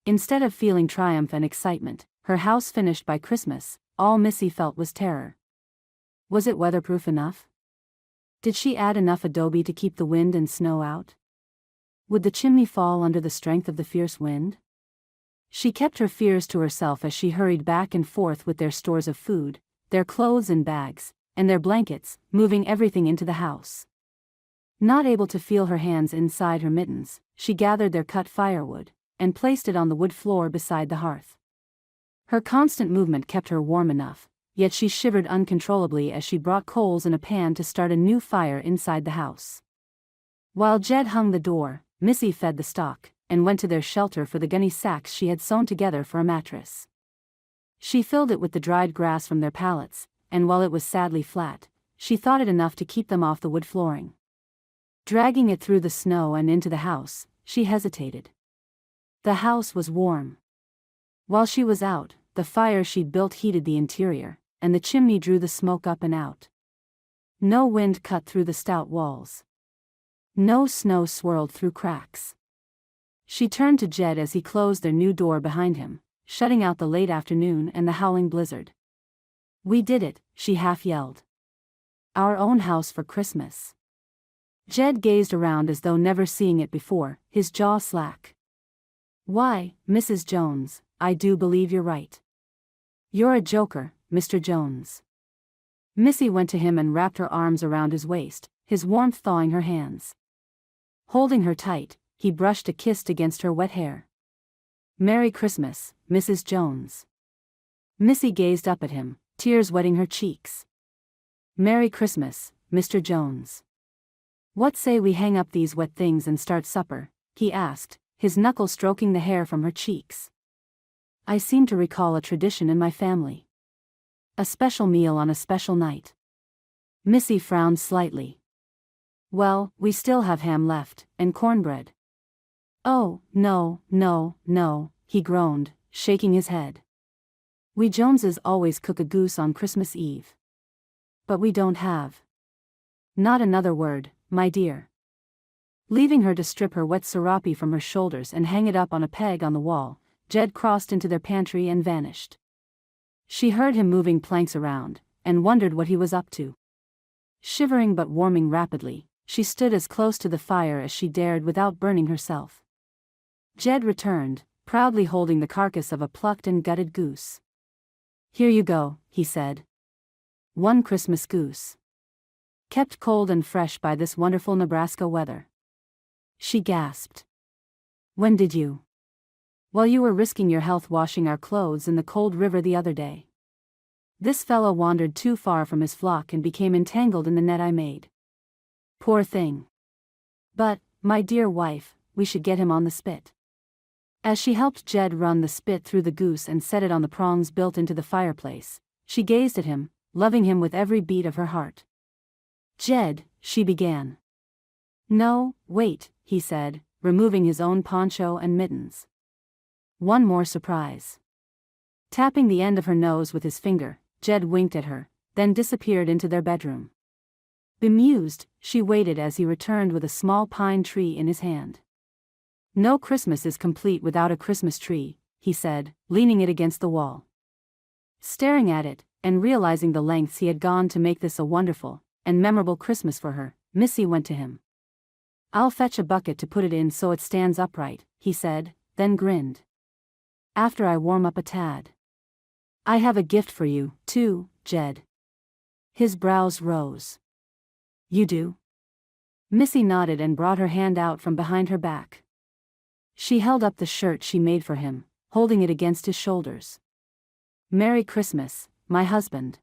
Instead of feeling triumph and excitement, her house finished by Christmas, all Missy felt was terror. Was it weatherproof enough? Did she add enough adobe to keep the wind and snow out? Would the chimney fall under the strength of the fierce wind? She kept her fears to herself as she hurried back and forth with their stores of food, their clothes in bags, and their blankets, moving everything into the house. Not able to feel her hands inside her mittens, she gathered their cut firewood, and placed it on the wood floor beside the hearth. Her constant movement kept her warm enough, yet she shivered uncontrollably as she brought coals in a pan to start a new fire inside the house. While Jed hung the door, Missy fed the stock, and went to their shelter for the gunny sacks she had sewn together for a mattress. She filled it with the dried grass from their pallets, and while it was sadly flat, she thought it enough to keep them off the wood flooring. Dragging it through the snow and into the house, she hesitated. The house was warm. While she was out, the fire she'd built heated the interior, and the chimney drew the smoke up and out. No wind cut through the stout walls. No snow swirled through cracks. She turned to Jed as he closed their new door behind him, shutting out the late afternoon and the howling blizzard. "We did it," she half yelled. "Our own house for Christmas." Jed gazed around as though never seeing it before, his jaw slack. "Why, Mrs. Jones, I do believe you're right. You're a joker, Mr. Jones." Missy went to him and wrapped her arms around his waist, his warmth thawing her hands. Holding her tight, he brushed a kiss against her wet hair. "Merry Christmas, Mrs. Jones." Missy gazed up at him, tears wetting her cheeks. "Merry Christmas, Mr. Jones. What say we hang up these wet things and start supper?" he asked, his knuckle stroking the hair from her cheeks. "I seem to recall a tradition in my family. A special meal on a special night." Missy frowned slightly. "Well, we still have ham left, and cornbread." "Oh, no, no, no," he groaned, shaking his head. "We Joneses always cook a goose on Christmas Eve. But we don't have." "Not another word, my dear." Leaving her to strip her wet serape from her shoulders and hang it up on a peg on the wall, Jed crossed into their pantry and vanished. She heard him moving planks around, and wondered what he was up to. Shivering but warming rapidly, she stood as close to the fire as she dared without burning herself. Jed returned, proudly holding the carcass of a plucked and gutted goose. "Here you go," he said. "One Christmas goose. Kept cold and fresh by this wonderful Nebraska weather." She gasped. "When did you?" "While you were risking your health washing our clothes in the cold river the other day. This fellow wandered too far from his flock and became entangled in the net I made. Poor thing. But, my dear wife, we should get him on the spit." As she helped Jed run the spit through the goose and set it on the prongs built into the fireplace, she gazed at him, loving him with every beat of her heart. "Jed," she began. "No, wait," he said, removing his own poncho and mittens. "One more surprise." Tapping the end of her nose with his finger, Jed winked at her, then disappeared into their bedroom. Bemused, she waited as he returned with a small pine tree in his hand. "No Christmas is complete without a Christmas tree," he said, leaning it against the wall. Staring at it, and realizing the lengths he had gone to make this a wonderful and memorable Christmas for her, Missy went to him. "I'll fetch a bucket to put it in so it stands upright," he said, then grinned. "After I warm up a tad. I have a gift for you, too, Jed." His brows rose. "You do?" Missy nodded and brought her hand out from behind her back. She held up the shirt she made for him, holding it against his shoulders. "Merry Christmas, my husband."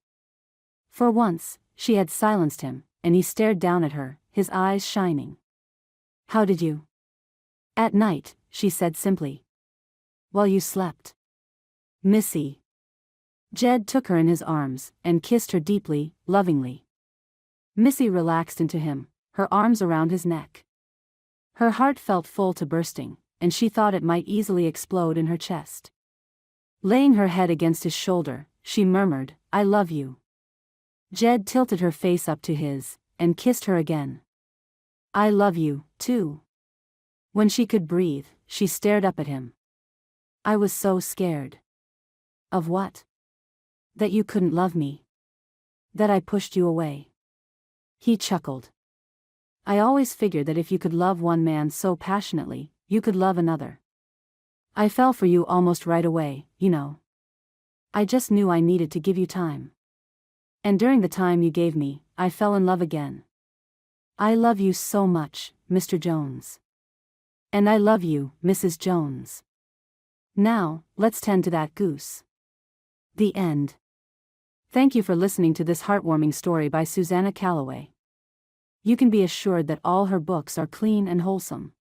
For once, she had silenced him, and he stared down at her, his eyes shining. "How did you?" "At night," she said simply. "While you slept." "Missy." Jed took her in his arms, and kissed her deeply, lovingly. Missy relaxed into him, her arms around his neck. Her heart felt full to bursting, and she thought it might easily explode in her chest. Laying her head against his shoulder, she murmured, "I love you." Jed tilted her face up to his, and kissed her again. "I love you, too." When she could breathe, she stared up at him. "I was so scared." "Of what?" "That you couldn't love me. That I pushed you away." He chuckled. "I always figured that if you could love one man so passionately, you could love another. I fell for you almost right away, you know. I just knew I needed to give you time. And during the time you gave me, I fell in love again. I love you so much, Mr. Jones. And I love you, Mrs. Jones. Now, let's tend to that goose." The end. Thank you for listening to this heartwarming story by Susanna Calloway. You can be assured that all her books are clean and wholesome.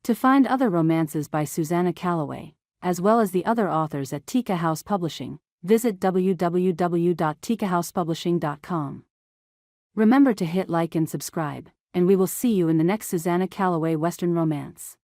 To find other romances by Susanna Calloway, as well as the other authors at Tika House Publishing, visit www.tikahousepublishing.com. Remember to hit like and subscribe, and we will see you in the next Susanna Calloway Western romance.